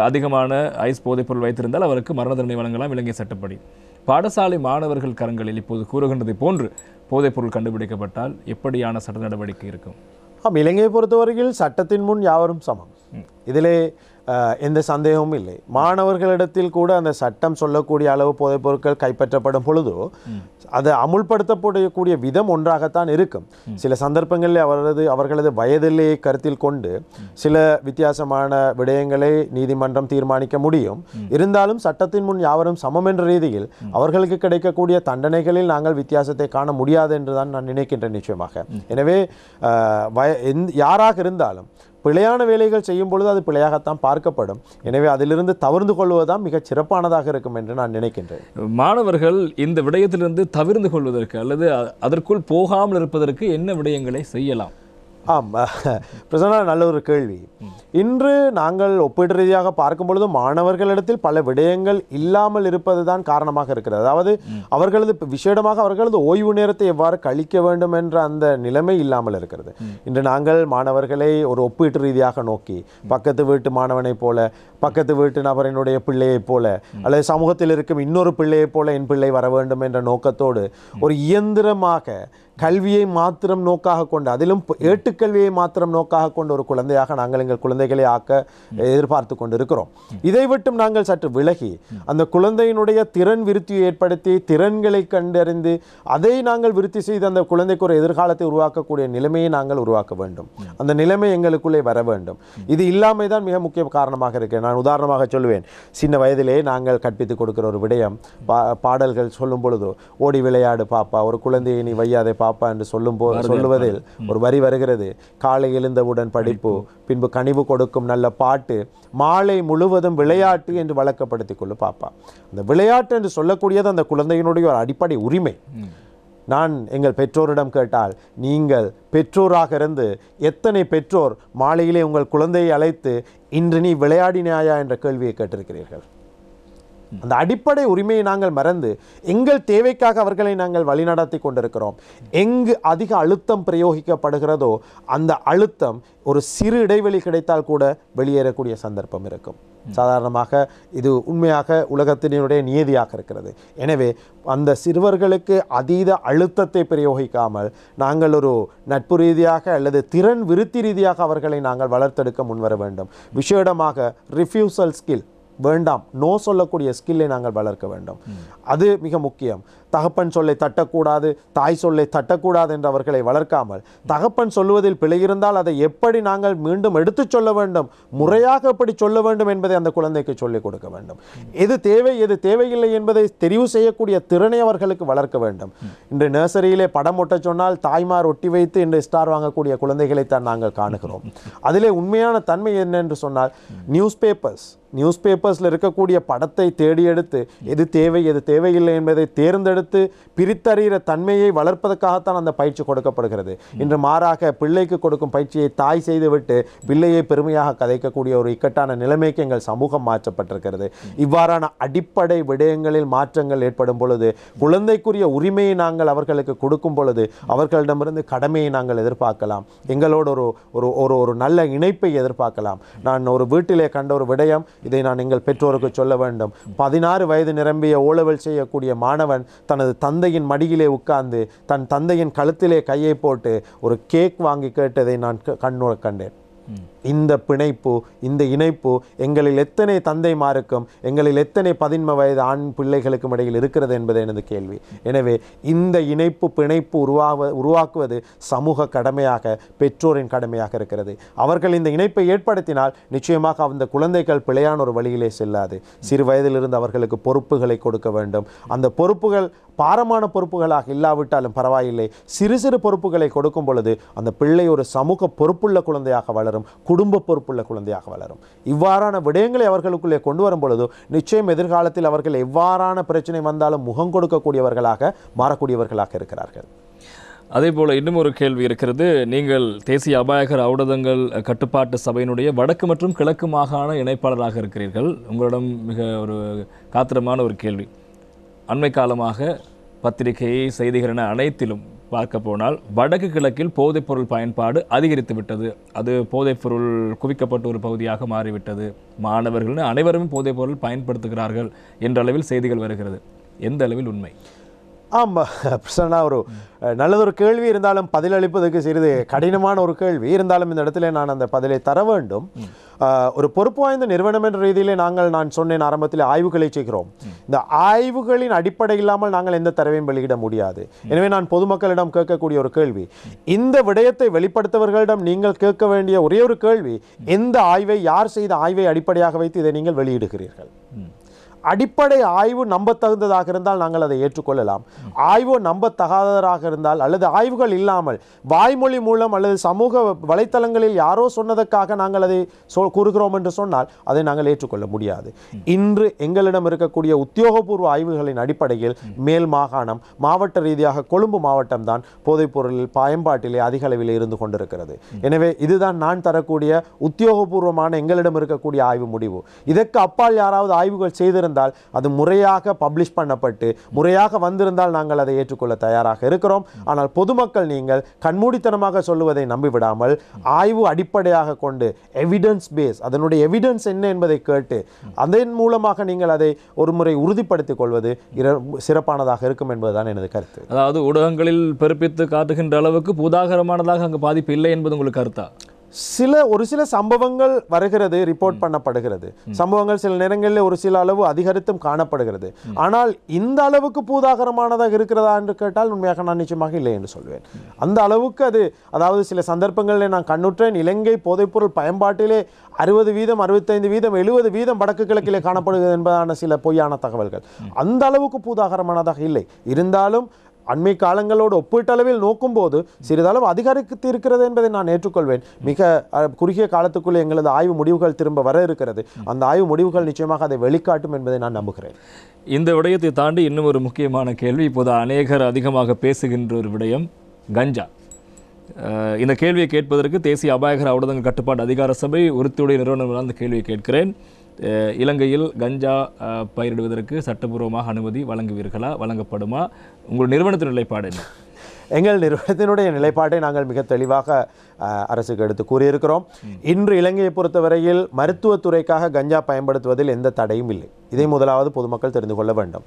[SPEAKER 1] அதிகமான ஐஸ் போதைப்பொருள் வைத்திருந்தால் அவருக்கு மரண தண்டனை வழங்கலாம் இலங்கை சட்டப்படி. பாடசாலை மாணவர்கள் கரங்களில் இப்போது கூறுகின்றதை போன்று போதைப்பொருள் கண்டுபிடிக்கப்பட்டால் எப்படியான சட்ட நடவடிக்கை இருக்கும்?
[SPEAKER 2] இலங்கையை பொறுத்தவரையில் சட்டத்தின் முன் யாவரும் சமம். இதிலே எந்த சந்தேகமும் இல்லை. மாணவர்களிடத்தில் கூட அந்த சட்டம் சொல்லக்கூடிய அளவு போதைப் பொருட்கள் கைப்பற்றப்படும் பொழுதோ அது அமுல்படுத்தப்படக்கூடிய விதம் ஒன்றாகத்தான் இருக்கும். சில சந்தர்ப்பங்களில் அவர்களது வயதிலேயே கருத்தில் கொண்டு சில வித்தியாசமான விடயங்களை நீதிமன்றம் தீர்மானிக்க முடியும். இருந்தாலும் சட்டத்தின் முன் யாவரும் சமம் என்ற ரீதியில் அவர்களுக்கு கிடைக்கக்கூடிய தண்டனைகளில் நாங்கள் வித்தியாசத்தை காண முடியாது என்றுதான் நான் நினைக்கின்றேன் நிச்சயமாக. எனவே யாராக இருந்தாலும் பிழையான வேலைகள் செய்யும் பொழுது அது பிழையாகத்தான் பார்க்கப்படும். எனவே அதிலிருந்து தவிர்ந்து கொள்வதுதான் மிகச் சிறப்பானதாக இருக்கும் என்று நான் நினைக்கின்றேன்.
[SPEAKER 1] மாணவர்கள் இந்த விடயத்திலிருந்து தவிர்ந்து கொள்வதற்கு அல்லது அதற்குள் போகாமல் இருப்பதற்கு என்ன விடயங்களை செய்யலாம்?
[SPEAKER 2] பிரசன்னா, நல்ல ஒரு கேள்வி. இன்று நாங்கள் ஒப்பீட்டு ரீதியாக பார்க்கும் பொழுது மாணவர்களிடத்தில் பல விடயங்கள் இல்லாமல் இருப்பது தான் காரணமாக இருக்கிறது. அதாவது அவர்களது ஓய்வு நேரத்தை எவ்வாறு கழிக்க வேண்டும் என்ற அந்த நிலைமை இல்லாமல் இருக்கிறது. இன்று நாங்கள் மாணவர்களை ஒரு ஒப்பீட்டு ரீதியாக நோக்கி பக்கத்து வீட்டு மாணவனைப் போல, பக்கத்து வீட்டு நபரினுடைய பிள்ளையைப் போல, அல்லது சமூகத்தில் இருக்கும் இன்னொரு பிள்ளையைப் போல என் பிள்ளை வர வேண்டும் என்ற நோக்கத்தோடு ஒரு இயந்திரமாக கல்வியை மாத்திரம் நோக்காக கொண்டு, அதிலும் ஏட்டுக்கல்வியை மாத்திரம் நோக்காக கொண்டு ஒரு குழந்தையாக நாங்கள் எங்கள் குழந்தைகளை ஆக்க எதிர்பார்த்து கொண்டு இருக்கிறோம். இதை விட்டும் நாங்கள் சற்று விலகி அந்த குழந்தையினுடைய திறன் விருத்தியை ஏற்படுத்தி திறன்களை கண்டறிந்து அதை நாங்கள் விருத்தி செய்து அந்த குழந்தைக்கு ஒரு எதிர்காலத்தை உருவாக்கக்கூடிய நிலைமையை நாங்கள் உருவாக்க வேண்டும். அந்த நிலைமை எங்களுக்குள்ளே வர வேண்டும். இது இல்லாமை தான் மிக முக்கிய காரணமாக இருக்கு. நான் உதாரணமாக சொல்லுவேன். சின்ன வயதிலே நாங்கள் கற்பித்துக் கொடுக்கிற ஒரு விடயம், பாடல்கள் சொல்லும் பொழுது ஓடி விளையாடு பாப்பா, ஒரு குழந்தையை நீ வையாதே பாப்பா என்று சொல்லுவதில் ஒரு வரி வருகிறது. காலை எழுந்தவுடன் படிப்பு, பின்பு கனிவு கொடுக்கும் நல்ல பாட்டு, மாலை முழுவதும் விளையாட்டு என்று வழக்கப்படுத்திக் கொள்ளு பாப்பா. அந்த விளையாட்டு என்று சொல்லக்கூடியது அந்த குழந்தையினுடைய ஒரு அடிப்படை உரிமை. நான் எங்கள் பெற்றோரிடம் கேட்டால், நீங்கள் பெற்றோராக இருந்து எத்தனை பெற்றோர் மாலையிலே உங்கள் குழந்தையை அழைத்து இன்று நீ விளையாடினாயா என்ற கேள்வியை கேட்டிருக்கிறீர்கள்? அந்த அடிப்படை உரிமையை நாங்கள் மறந்து எங்கள் தேவைக்காக அவர்களை நாங்கள் வழிநடத்தி கொண்டிருக்கிறோம். எங்கு அதிக அழுத்தம் பிரயோகிக்கப்படுகிறதோ அந்த அழுத்தம் ஒரு சிறு இடைவெளி கிடைத்தால் கூட வெளியேறக்கூடிய சந்தர்ப்பம் இருக்கும். சாதாரணமாக இது உண்மையாக உலகத்தினுடைய நியதியாக இருக்கிறது. எனவே அந்த சிறுவர்களுக்கு அதீத அழுத்தத்தை பிரயோகிக்காமல் நாங்கள் ஒரு நட்பு ரீதியாக அல்லது திறன் விருத்தி ரீதியாக அவர்களை நாங்கள் வளர்த்தெடுக்க முன்வர வேண்டும். விசேடமாக ரிஃப்யூசல் ஸ்கில் வேண்டாம், நோ சொல்லக்கூடிய ஸ்கில்லை நாங்கள் வளர்க்க வேண்டும். அது மிக முக்கியம். தகப்பன் சொல்லை தட்டக்கூடாது, தாய் சொல்லை தட்டக்கூடாது என்று அவர்களை வளர்க்காமல், தகப்பன் சொல்லுவதில் பிழை இருந்தால் அதை எப்படி நாங்கள் மீண்டும் எடுத்துச் சொல்ல வேண்டும், முறையாக எப்படி சொல்ல வேண்டும் என்பதை அந்த குழந்தைக்கு சொல்லிக் கொடுக்க வேண்டும். எது தேவை எது தேவையில்லை என்பதை தெரிவு செய்யக்கூடிய திறனை அவர்களுக்கு வளர்க்க வேண்டும். இன்று நர்சரியிலே படம் ஒட்ட சொன்னால் தாய்மார் ஒட்டி வைத்து இன்று ஸ்டார் வாங்கக்கூடிய குழந்தைகளைத்தான் நாங்கள் காணுகிறோம். அதிலே உண்மையான தன்மை என்ன என்று சொன்னால், நியூஸ் பேப்பர்ஸில் இருக்கக்கூடிய படத்தை தேடி எடுத்து எது தேவை எது தேவையில்லை என்பதை தேர்ந்தெடுத்து பிரித்தறிகிற தன்மையை வளர்ப்பதற்காகத்தான் அந்த பயிற்சி கொடுக்கப்படுகிறது. இன்று மாறாக பிள்ளைக்கு கொடுக்கும் பயிற்சியை தாய் செய்துவிட்டு பிள்ளையை பெருமையாக கதைக்கக்கூடிய ஒரு இக்கட்டான நிலைமைக்கு எங்கள் சமூகம் மாற்றப்பட்டிருக்கிறது. இவ்வாறான அடிப்படை விடயங்களில் மாற்றங்கள் ஏற்படும் பொழுது, குழந்தைக்குரிய உரிமையை நாங்கள் அவர்களுக்கு கொடுக்கும் பொழுது அவர்களிடமிருந்து கடமையை நாங்கள் எதிர்பார்க்கலாம். எங்களோடு ஒரு நல்ல இணைப்பை எதிர்பார்க்கலாம். நான் ஒரு வீட்டிலே கண்ட ஒரு விடயம், இதை நான் எங்கள் பெற்றோருக்கு சொல்ல வேண்டும். 16 வயது நிரம்பிய ஓலவல் செய்யக்கூடிய மாணவன் தனது தந்தையின் மடியிலே உட்கார்ந்து தன் தந்தையின் கழுத்திலே கையை போட்டு ஒரு கேக் வாங்கி கேட்டதை நான் கண்ணூர கண்டேன். இந்த பிணைப்பு, இந்த இணைப்பு எங்களில் எத்தனை தந்தைமாருக்கும் எங்களில் எத்தனை 15 வயது ஆண் பிள்ளைகளுக்கும் இடையில் இருக்கிறது என்பது எனது கேள்வி. எனவே இந்த இணைப்பு பிணைப்பு உருவாக்குவது சமூக கடமையாக, பெற்றோரின் கடமையாக இருக்கிறது. அவர்கள் இந்த இணைப்பை ஏற்படுத்தினால் நிச்சயமாக அந்த குழந்தைகள் பிழையான ஒரு வழியிலே செல்லாது. சிறு வயதிலிருந்து அவர்களுக்கு பொறுப்புகளை கொடுக்க வேண்டும். அந்த பொறுப்புகள் பாரமான பொறுப்புகளாக இல்லாவிட்டாலும் பரவாயில்லை, சிறு சிறு பொறுப்புகளை கொடுக்கும் பொழுது அந்த பிள்ளை ஒரு சமூக பொறுப்புள்ள குழந்தையாக வளரும், குடும்ப பொறுப்புள்ள குழந்தையாக வளரும். இவ்வாறான விடயங்களை அவர்களுக்குள்ளே கொண்டு வரும் பொழுது நிச்சயம் எதிர்காலத்தில் அவர்கள் எவ்வாறான பிரச்சனை வந்தாலும் முகம் கொடுக்கக்கூடியவர்களாக மாறக்கூடியவர்களாக இருக்கிறார்கள்.
[SPEAKER 1] அதே போல இன்னும் ஒரு கேள்வி இருக்கிறது. நீங்கள் தேசிய அபாயகர ஊடகங்கள் கட்டுப்பாட்டு சபையினுடைய வடக்கு மற்றும் கிழக்கு மாகாண இணைப்பாளராக இருக்கிறீர்கள். உங்களிடம் மிக ஒரு காத்திரமான ஒரு கேள்வி. அண்மை காலமாக பத்திரிகை, செய்திகள் என அனைத்திலும் பார்க்க போனால் வடக்கு கிழக்கில் போதைப்பொருள் பயன்பாடு அதிகரித்து விட்டது, அது போதைப்பொருள் குவிக்கப்பட்ட ஒரு பகுதியாக மாறிவிட்டது, மாணவர்கள் அனைவரும் போதைப்பொருள் பயன்படுத்துகிறார்கள் என்ற அளவில் செய்திகள் வருகிறது. எந்த அளவில் உண்மை?
[SPEAKER 2] ஆமாம் பிரசன்னா, ஒரு நல்லதொரு கேள்வி இருந்தாலும் பதிலளிப்பதற்கு சிறிது கடினமான ஒரு கேள்வி இருந்தாலும் இந்த இடத்துல நான் அந்த பதிலை தர வேண்டும். ஒரு பொறுப்பு வாய்ந்த நிறுவனம் என்ற ரீதியிலே நான் சொன்னேன் ஆரம்பத்தில் ஆய்வுகளை செய்கிறோம். இந்த ஆய்வுகளின் அடிப்படை இல்லாமல் நாங்கள் எந்த தரவையும் வெளியிட முடியாது. எனவே நான் பொதுமக்களிடம் கேட்கக்கூடிய ஒரு கேள்வி, இந்த விடயத்தை வெளிப்படுத்தவர்களிடம் நீங்கள் கேட்க வேண்டிய ஒரே ஒரு கேள்வி, எந்த ஆய்வை, யார் செய்த ஆய்வை அடிப்படையாக வைத்து இதை நீங்கள் வெளியிடுகிறீர்கள்? அடிப்படை ஆய்வு நம்பத்தகுந்ததாக இருந்தால் நாங்கள் அதை ஏற்றுக்கொள்ளலாம். ஆய்வு நம்பத்தகாததாக இருந்தால் அல்லது ஆய்வுகள் இல்லாமல் வாய்மொழி மூலம் அல்லது சமூக வலைத்தளங்களில் யாரோ சொன்னதற்காக நாங்கள் அதை கூறுகிறோம் என்று சொன்னால் அதை நாங்கள் ஏற்றுக்கொள்ள முடியாது. இன்று எங்களிடம் இருக்கக்கூடிய உத்தியோகபூர்வ ஆய்வுகளின் அடிப்படையில் மேல் மாகாணம், மாவட்ட ரீதியாக கொழும்பு மாவட்டம் தான் போதைப்பொருள் பயன்பாட்டிலே அதிக அளவில் இருந்து கொண்டிருக்கிறது. எனவே இதுதான் நான் தரக்கூடிய உத்தியோகபூர்வமான எங்களிடம் இருக்கக்கூடிய ஆய்வு முடிவு. இதற்கு அப்பால் யாராவது ஆய்வுகள் செய்திருந்தால் அது முறையாக பப்ளிஷ் பண்ணப்பட்டு முறையாக வந்திருந்தால் நாங்கள் அதை ஏற்றுக்கொள்ள தயாராக இருக்கிறோம். ஆனால் பொதுமக்கள் நீங்கள் கண்மூடித்தனமாக சொல்லுவதை நம்பிவிடாமல் ஆய்வு அடிப்படையாக கொண்டு எவிடன்ஸ் பேஸ், அதனுடைய எவிடன்ஸ் என்ன என்பதை கேட்டு அதன் மூலமாக நீங்கள் அதை ஒரு முறை உறுதிப்படுத்திக் கொள்வது சிறப்பானதாக இருக்கும் என்பதுதான் எனது கருத்து.
[SPEAKER 1] அதாவது ஊடகங்களில் பிறப்பித்து காட்டுகின்ற அளவுக்கு பூதாகரமானதாக அங்கு பாதிப்பு இல்லை என்பது உங்களுக்கு கருத்தா?
[SPEAKER 2] ஒரு சில சம்பவங்கள் வருகிறது, ரிப்போர்ட் பண்ணப்படுகிறது. சம்பவங்கள் சில நேரங்களில் ஒரு சில அளவு அதிகரித்தும் காணப்படுகிறது. ஆனால் இந்த அளவுக்கு பூதாகரமானதாக இருக்கிறதா என்று கேட்டால் உண்மையாக நான் நிச்சயமாக இல்லை என்று சொல்வேன். அந்த அளவுக்கு அதாவது சில சந்தர்ப்பங்களில் நான் கண்ணுற்றேன், இலங்கை போதைப்பொருள் பயன்பாட்டிலே 60%, 65%, 70% வடக்கு கிழக்கிலே காணப்படுகிறது என்பதான சில பொய்யான தகவல்கள். அந்த அளவுக்கு பூதாகரமானதாக இல்லை. இருந்தாலும் அண்மை காலங்களோடு ஒப்பீட்டளவில் நோக்கும்போது சிறிதளவு அதிகரித்து இருக்கிறது என்பதை நான் ஏற்றுக்கொள்வேன். மிக குறுகிய காலத்துக்குள்ளே எங்களது ஆய்வு முடிவுகள் திரும்ப வர இருக்கிறது. அந்த ஆய்வு முடிவுகள் நிச்சயமாக அதை வெளிக்காட்டும் என்பதை நான் நம்புகிறேன்.
[SPEAKER 1] இந்த விடயத்தை தாண்டி இன்னும் ஒரு முக்கியமான கேள்வி, இப்போது அநேகர் அதிகமாக பேசுகின்ற ஒரு விடயம் கஞ்சா. இந்த கேள்வியை கேட்பதற்கு தேசிய அபாயகர ஊடகங்கள் கட்டுப்பாட்டு அதிகார சபை உறுதியுடைய நிறுவனங்களால் அந்த கேள்வியை கேட்கிறேன். இலங்கையில் கஞ்சா பயிரிடுவதற்கு சட்டபூர்வமாக அனுமதி வழங்குவீர்களா, வழங்கப்படுமா? உங்கள் நிறுவனத்தின் நிலைப்பாடு என்ன?
[SPEAKER 2] எங்கள் நிறுவனத்தினுடைய நிலைப்பாட்டை நாங்கள் மிக தெளிவாக அரசுக்கு எடுத்து கூறியிருக்கிறோம். இன்று இலங்கையை பொறுத்தவரையில் மருத்துவத்துறைக்காக கஞ்சா பயன்படுத்துவதில் எந்த தடையும் இல்லை. இதை முதலாவது பொதுமக்கள் தெரிந்து கொள்ள வேண்டும்.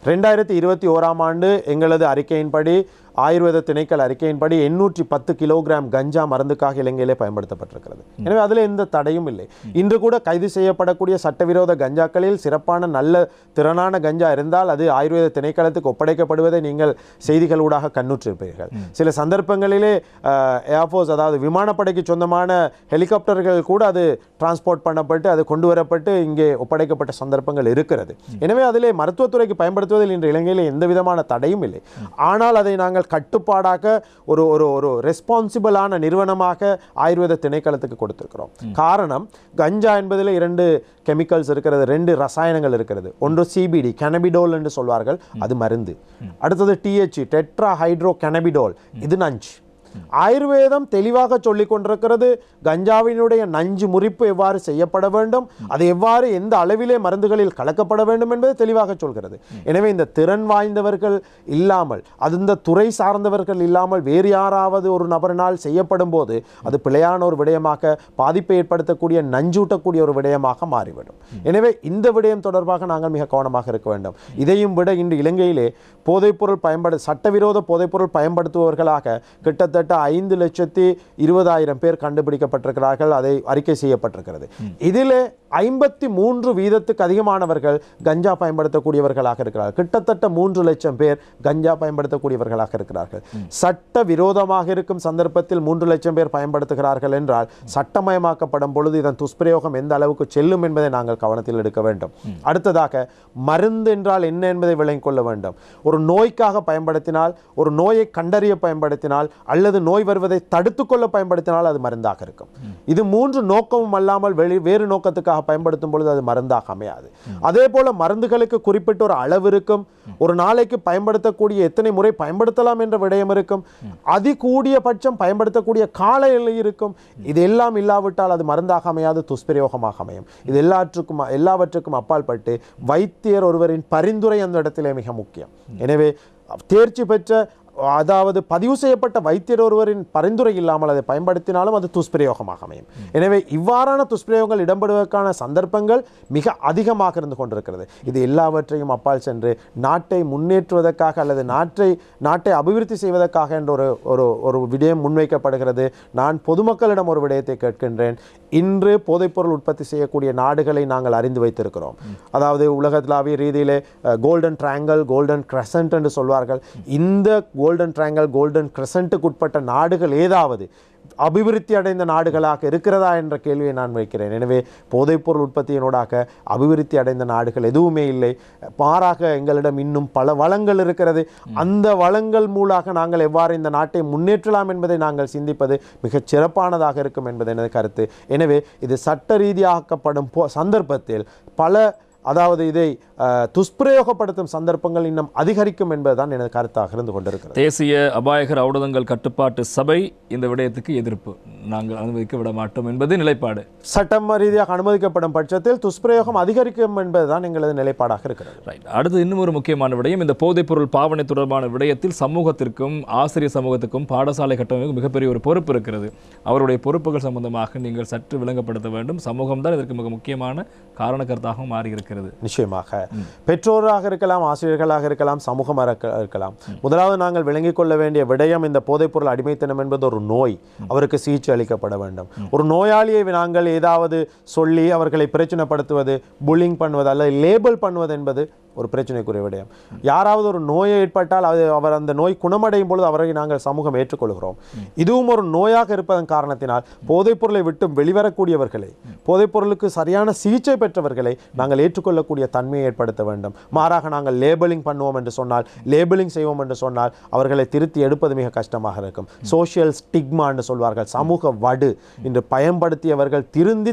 [SPEAKER 2] 2021ஆம் ஆண்டு எங்களது அறிக்கையின்படி, ஆயுர்வேத திணைக்கள அறிக்கையின்படி 810 கிலோகிராம் கஞ்சா மருந்துக்காக இலங்கையிலே பயன்படுத்தப்பட்டிருக்கிறது. எனவே அதில் எந்த தடையும் இல்லை. இன்று கூட கைது செய்யப்படக்கூடிய சட்டவிரோத கஞ்சாக்களில் சிறப்பான நல்ல திறனான கஞ்சா இருந்தால் அது ஆயுர்வேத திணைக்களத்துக்கு ஒப்படைக்கப்படுவதை நீங்கள் செய்திகளூடாக கண்ணுற்றிருப்பீர்கள். சில சந்தர்ப்பங்களிலே ஏர்ஃபோர்ஸ், அதாவது விமானப்படைக்கு சொந்தமான ஹெலிகாப்டர்கள் கூட அது டிரான்ஸ்போர்ட் பண்ணப்பட்டு அது கொண்டு வரப்பட்டு இங்கே ஒப்படைக்கப்பட்ட சந்தர்ப்பங்கள் இருக்கிறது. எனவே அதிலே மருத்துவத்துறைக்கு பயன்படுத்துவதில் இன்று இலங்கையில் எந்த விதமான தடையும் இல்லை. ஆனால் அதை நாங்கள் கட்டுப்பாடாக ஒரு ரெஸ்பான்சிபிளான நிறுவனமாக ஆயுர்வேத திணைக்களத்துக்கு கொடுத்திருக்கிறோம். காரணம், கஞ்சா என்பதில் 2 கெமிக்கல்ஸ் இருக்கிறது, 2 ரசாயனங்கள் இருக்கிறது. ஒன்று CBD, கனபிடோல் என்று சொல்வார்கள், அது மருந்து. அடுத்தது THC, டெட்ரா ஹைட்ரோ கனபிடோல், இது நஞ்சு. ஆயுர்வேதம் தெளிவாக சொல்லிக் கொண்டிருக்கிறது, கஞ்சாவினுடைய நஞ்சு முறிப்பு எவ்வாறு செய்யப்பட வேண்டும், அது எவ்வாறு எந்த அளவிலே மருந்துகளில் கலக்கப்பட வேண்டும் என்பதை தெளிவாக சொல்கிறது. எனவே இந்த திறன் வாய்ந்தவர்கள் இல்லாமல், அது இந்த துறை சார்ந்தவர்கள் இல்லாமல் வேறு யாராவது ஒரு நபரினால் செய்யப்படும் போது அது பிழையான ஒரு விடயமாக, பாதிப்பை ஏற்படுத்தக்கூடிய, நஞ்சூட்டக்கூடிய ஒரு விடயமாக மாறிவிடும். எனவே இந்த விடயம் தொடர்பாக நாங்கள் மிக கவனமாக இருக்க வேண்டும். இதையும் விட இன்று இலங்கையிலே போதைப்பொருள் சட்டவிரோத போதைப்பொருள் பயன்படுத்துபவர்களாக கிட்டத்தட்ட 5,20,000 பேர் கண்டுபிடிக்கப்பட்டிருக்கிறார்கள். அதை அறிக்கை செய்யப்பட்டிருக்கிறது. இதிலே 53% அதிகமானவர்கள் கஞ்சா பயன்படுத்தக்கூடியவர்களாக இருக்கிறார்கள். கிட்டத்தட்ட 3 லட்சம் பேர் கஞ்சா பயன்படுத்தக்கூடியவர்களாக இருக்கிறார்கள். சட்ட விரோதமாக இருக்கும் சந்தர்ப்பத்தில் 3 லட்சம் பேர் பயன்படுத்துகிறார்கள் என்றால் சட்டமயமாக்கப்படும் பொழுது இதன் துஷ்பிரயோகம் எந்த அளவுக்கு செல்லும் என்பதை நாங்கள் கவனத்தில் எடுக்க வேண்டும். அடுத்ததாக, மருந்து என்றால் என்ன என்பதை விளங்கிக் கொள்ள வேண்டும். ஒரு நோய்க்காக பயன்படுத்தினால், ஒரு நோயை கண்டறிய பயன்படுத்தினால், அல்லது நோய் வருவதை தடுத்துக்கொள்ள பயன்படுத்தினால் அது மருந்தாக இருக்கும். இது 3 நோக்கமும் அல்லாமல் வேறு நோக்கத்துக்காக பயன்படுத்தும் பொழுது அது மருந்தாக அமையாது. அதே போல மருந்துகளுக்கு குறிப்பிட்ட ஒரு அளவு இருக்கும். ஒரு நாளைக்கு பயன்படுத்தக்கூடிய எத்தனை முறை பயன்படுத்தலாம் என்ற விடயம் இருக்கும். அதிகூடிய பட்சம் பயன்படுத்தக்கூடிய கால எல்லை இருக்கும். இது எல்லாம் இல்லாவிட்டால் அது மருந்தாக அமையாது, துஷ்பிரயோகமாக அமையும். இது எல்லாவற்றுக்கும் அப்பால் பட்டு வைத்தியர் ஒருவரின் பரிந்துரை அந்த இடத்திலே மிக முக்கியம். எனவே தேர்ச்சி பெற்ற அதாவது பதிவு செய்யப்பட்ட வைத்தியர் ஒருவரின் பரிந்துரை இல்லாமல் அதை பயன்படுத்தினாலும் அது துஷ்பிரயோகமாக அமையும். எனவே இவ்வாறான துஷ்பிரயோகங்கள் இடம்பெறுவதற்கான சந்தர்ப்பங்கள் மிக அதிகமாக இருந்து கொண்டிருக்கிறது. இது எல்லாவற்றையும் அப்பால் சென்று நாட்டை முன்னேற்றுவதற்காக அல்லது நாட்டை அபிவிருத்தி செய்வதற்காக என்ற ஒரு விடயம் முன்வைக்கப்படுகிறது. நான் பொதுமக்களிடம் ஒரு விடயத்தை கேட்கின்றேன். இன்று போதைப்பொருள் உற்பத்தி செய்யக்கூடிய நாடுகளை நாங்கள் அறிந்து வைத்திருக்கிறோம். அதாவது உலகளாவிய ரீதியிலே கோல்டன் ட்ரையாங்கிள், கோல்டன் கிரசன்ட் என்று சொல்வார்கள். இந்த கோல்டன் ட்ரையாங்கிள், கோல்டன் கிரசன்ட்டுக்கு உட்பட்ட நாடுகள் ஏதாவது அபிவிருத்தி அடைந்த நாடுகளாக இருக்கிறதா என்ற கேள்வியை நான் வைக்கிறேன். எனவே போதைப்பொருள் உற்பத்தியினூடாக அபிவிருத்தி அடைந்த நாடுகள் எதுவுமே இல்லை. மாறாக எங்களிடம் இன்னும் பல வளங்கள் இருக்கிறது. அந்த வளங்கள் மூலமாக நாங்கள் எவ்வாறு இந்த நாட்டை முன்னேற்றலாம் என்பதை நாங்கள் சிந்திப்பது மிகச் சிறப்பானதாக இருக்கும் என்பது எனது கருத்து. எனவே இது சட்ட ரீதியாக்கப்படும் சந்தர்ப்பத்தில் அதாவது இதை துஷ்பிரயோகப்படுத்தும் சந்தர்ப்பங்கள் இன்னும் அதிகரிக்கும் என்பதுதான் எனது கருத்தாக இருந்து கொண்டிருக்கிறது.
[SPEAKER 1] தேசிய அபாயகர ஊடகங்கள் கட்டுப்பாட்டு சபை இந்த விடயத்துக்கு எதிர்ப்பு, நாங்கள் அனுமதிக்க விட மாட்டோம் என்பது நிலைப்பாடு.
[SPEAKER 2] சட்டம் ரீதியாக அனுமதிக்கப்படும் பட்சத்தில் துஷ்பிரயோகம் அதிகரிக்கும் என்பதுதான் எங்களது நிலைப்பாடாக இருக்கிறது.
[SPEAKER 1] அடுத்து இன்னும் ஒரு முக்கியமான விடயம், இந்த போதைப்பொருள் பாவனை தொடர்பான விடயத்தில் சமூகத்திற்கும் ஆசிரியர் சமூகத்துக்கும் பாடசாலை கட்டமைப்புக்கு மிகப்பெரிய ஒரு பொறுப்பு இருக்கிறது. அவருடைய பொறுப்புகள் சம்பந்தமாக நீங்கள் சற்று விளங்கப்படுத்த வேண்டும். சமூகம் தான் இதற்கு மிக முக்கியமான காரணக்கர்த்தாக மாறி இருக்கிறது.
[SPEAKER 2] நிச்சயமாக பெற்றோராக இருக்கலாம், ஆசிரியர்களாக இருக்கலாம், சமூகமாக இருக்கலாம். முதலாவது நாங்கள் விளங்கிக் கொள்ள வேண்டிய விடயம், இந்த போதைப்பொருள் அடிமைத்தனம் என்பது ஒரு நோய். அவருக்கு சிகிச்சை அளிக்கப்பட வேண்டும். ஒரு நோயாளியை நாங்கள் ஏதாவது சொல்லி அவர்களை பிரச்சனைப்படுத்துவது, புல்லிங் பண்ணுவது அல்லது லேபிள் பண்ணுவது என்பது ஒரு பிரச்சனைக்குரிய விடயம். யாராவது ஒரு நோயை ஏற்பட்டால் அவர் அந்த நோய் குணமடையும் பொழுது அவரை நாங்கள் சமூகம் ஏற்றுக்கொள்கிறோம். இதுவும் ஒரு நோயாக இருப்பதன் காரணத்தினால் போதைப்பொருளை விட்டு வெளிவரக்கூடியவர்களை, போதைப்பொருளுக்கு சரியான சிகிச்சை பெற்றவர்களை நாங்கள் ஏற்றுக்கொள்ளக்கூடிய தன்மையை ஏற்படுத்த வேண்டும். மாறாக நாங்கள் லேபிளிங் பண்ணுவோம் என்று சொன்னால், லேபிளிங் செய்வோம் என்று சொன்னால் அவர்களை திருத்தி எடுப்பது மிக கஷ்டமாக இருக்கும். சோஷியல் ஸ்டிக்மா என்று சொல்வார்கள், சமூக வடு. இன்று பயன்படுத்தியவர்கள்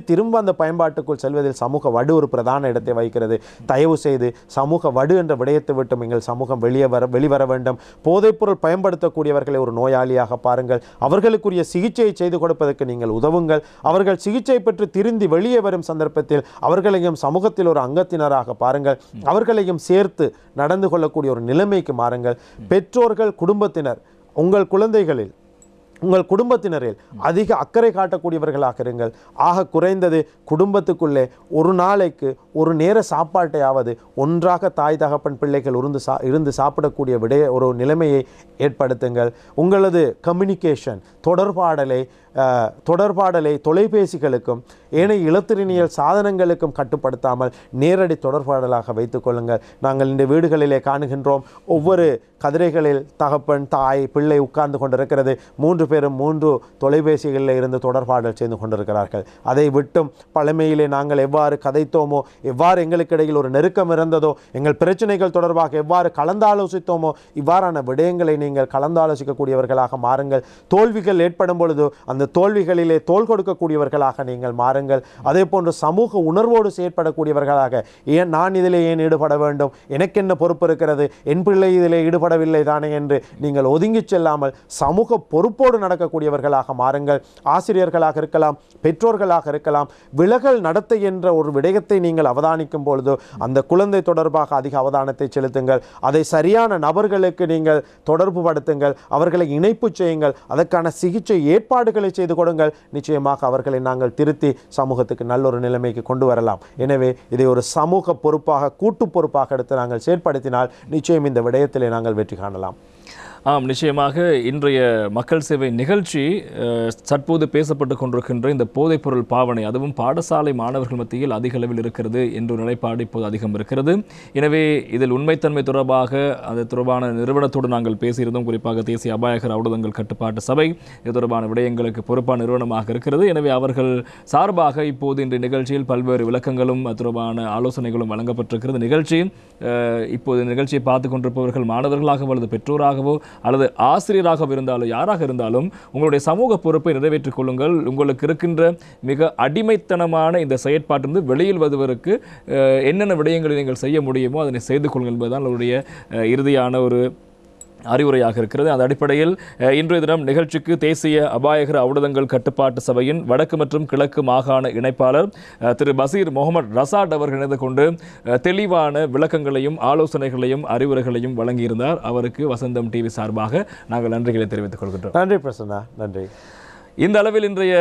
[SPEAKER 2] திரும்ப அந்த பயன்பாட்டுக்குள் செல்வதில் சமூக வடு ஒரு பிரதான இடத்தை வகிக்கிறது. தயவு செய்து சமூக வடு என்ற விடயத்தை விட்டு எங்கள் சமூகம் வெளிவர வேண்டும். போதைப்பொருள் பயன்படுத்தக்கூடியவர்களை ஒரு நோயாளியாக பாருங்கள். அவர்களுக்குரிய சிகிச்சையை செய்து கொடுப்பதற்கு நீங்கள் உதவுங்கள். அவர்கள் சிகிச்சை பெற்று திருந்தி வெளியே வரும் சந்தர்ப்பத்தில் அவர்களையும் சமூகத்தில் ஒரு அங்கத்தினராக பாருங்கள். அவர்களையும் சேர்த்து நடந்து கொள்ளக்கூடிய ஒரு நிலைமைக்கு மாறுங்கள். பெற்றோர்கள், குடும்பத்தினர் உங்கள் குடும்பத்தினரில் அதிக அக்கறை காட்டக்கூடியவர்களாக இருங்கள். ஆக குறைந்தது குடும்பத்துக்குள்ளே ஒரு நாளைக்கு ஒரு நேர சாப்பாட்டையாவது ஒன்றாக தாய் தகப்பன் பிள்ளைகள் இருந்து சாப்பிடக்கூடிய ஒரு நிலைமையை ஏற்படுத்துங்கள். உங்களது கம்யூனிகேஷன், தொடர்பாடலை தொலைபேசிகளுக்கும் ஏனைய இலத்திரனியல் சாதனங்களுக்கும் கட்டுப்படுத்தாமல் நேரடி தொடர்பாடலாக வைத்துக் கொள்ளுங்கள். நாங்கள் இந்த வீடுகளிலே காணுகின்றோம், ஒவ்வொரு கதிரைகளில் தகப்பன், தாய், பிள்ளை உட்கார்ந்து கொண்டிருக்கிறது. 3 பேரும் 3 தொலைபேசிகளில் இருந்து தொடர்பாடல் செய்து கொண்டிருக்கிறார்கள். அதை விட்டும் பழமையிலே நாங்கள் எவ்வாறு கதைத்தோமோ, எவ்வாறு எங்களுக்கு இடையில் ஒரு நெருக்கம் இருந்ததோ, எங்கள் பிரச்சனைகள் தொடர்பாக எவ்வாறு கலந்தாலோசித்தோமோ, இவ்வாறான விடயங்களை நீங்கள் கலந்தாலோசிக்கக்கூடியவர்களாக மாறுங்கள். தோல்விகள் ஏற்படும் பொழுது அந்த தோல்விகளிலே தோள் கொடுக்கக்கூடியவர்களாக நீங்கள் மாறுங்கள். அதே போன்று சமூக உணர்வோடு செயற்படக்கூடியவர்களாக, நான் இதிலே ஏன் ஈடுபட வேண்டும், எனக்கு என்ன பொறுப்பு இருக்கிறது, என் பிள்ளை இதிலே ஈடுபடவில்லை தானே என்று நீங்கள் ஒதுங்கி செல்லாமல் சமூக பொறுப்போடு நடக்கக்கூடியவர்களாக மாறுங்கள். ஆசிரியர்களாக இருக்கலாம், பெற்றோர்களாக இருக்கலாம். விலகல் நடத்தை என்ற ஒரு விடயத்தை நீங்கள் அவதானிக்கும் பொழுது அந்த குழந்தை தொடர்பாக அதிக அவதானத்தை செலுத்துங்கள். அதை சரியான நபர்களுக்கு நீங்கள் தொடர்பு படுத்துங்கள். அவர்களை இணைப்பு செய்யுங்கள். அதற்கான சிகிச்சை ஏற்பாடுகளை செய்து கொடுங்கள். நிச்சயமாக அவர்களை நாங்கள் திருத்தி சமூகத்துக்கு நல்லொரு நிலைமைக்கு கொண்டு வரலாம். எனவே இதை ஒரு சமூக பொறுப்பாக, கூட்டு பொறுப்பாக எடுத்து நாங்கள் செயற்படுத்தினால் நிச்சயம் இந்த விடயத்திலே நாங்கள் வெற்றி காணலாம்.
[SPEAKER 1] ஆம், நிச்சயமாக இன்றைய மக்கள் சேவை நிகழ்ச்சி தற்போது பேசப்பட்டு கொண்டிருக்கின்ற இந்த போதைப்பொருள் பாவனை, அதுவும் பாடசாலை மாணவர்கள் மத்தியில் அதிக அளவில் இருக்கிறது என்ற நிலைப்பாடு இப்போது அதிகம் இருக்கிறது. எனவே இதில் உண்மைத்தன்மை தொடர்பாக அது தொடர்பான நிறுவனத்தோடு நாங்கள் பேசியிருந்தோம். குறிப்பாக தேசிய அபாயகர ஊடகங்கள் கட்டுப்பாட்டு சபை இது தொடர்பான விடயங்களுக்கு பொறுப்பான நிறுவனமாக இருக்கிறது. எனவே அவர்கள் சார்பாக இப்போது இன்றைய நிகழ்ச்சியில் பல்வேறு விளக்கங்களும் அது தொடர்பான ஆலோசனைகளும் வழங்கப்பட்டிருக்கிறது. இப்போது நிகழ்ச்சியை பார்த்து கொண்டிருப்பவர்கள் மாணவர்களாகவோ அல்லது பெற்றோராகவோ அல்லது ஆசிரியராக இருந்தாலும் யாராக இருந்தாலும் உங்களுடைய சமூக பொறுப்பை நிறைவேற்றிக் கொள்ளுங்கள். உங்களுக்கு இருக்கின்ற மிக அடிமைத்தனமான இந்த செயற்பாட்டிலிருந்து வெளியில் வருவதற்கு என்னென்ன விடயங்களை நீங்கள் செய்ய முடியுமோ அதனை செய்து கொள்ளுங்கள் என்பதுதான் அவருடைய இறுதியான ஒரு அறிவுரையாக இருக்கிறது. அந்த அடிப்படையில் இன்றைய தினம் நிகழ்ச்சிக்கு தேசிய அபாயகர ஔடதங்கள் கட்டுப்பாட்டு சபையின் வடக்கு மற்றும் கிழக்கு மாகாண இணைப்பாளர் திரு பசீர் முகமது ரசாட் அவர்கள் இணைந்து கொண்டு தெளிவான விளக்கங்களையும் ஆலோசனைகளையும் அறிவுரைகளையும் வழங்கியிருந்தார். அவருக்கு வசந்தம் டிவி சார்பாக நாங்கள் நன்றிகளை தெரிவித்துக் கொள்கின்றோம்.
[SPEAKER 2] நன்றி பிரசன்னா, நன்றி.
[SPEAKER 1] இந்த அளவில் இன்றைய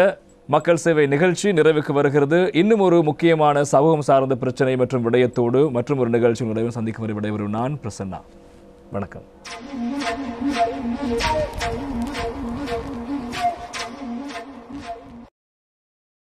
[SPEAKER 1] மக்கள் சேவை நிகழ்ச்சி நிறைவுக்கு வருகிறது. இன்னும் ஒரு முக்கியமான சமூகம் சார்ந்த பிரச்சனை மற்றும் விடயத்தோடு மற்றும் ஒரு நிகழ்ச்சி உங்களுடன் சந்திக்கும் வரை விடைபெறும் நான் பிரசன்னா. வணக்கம்.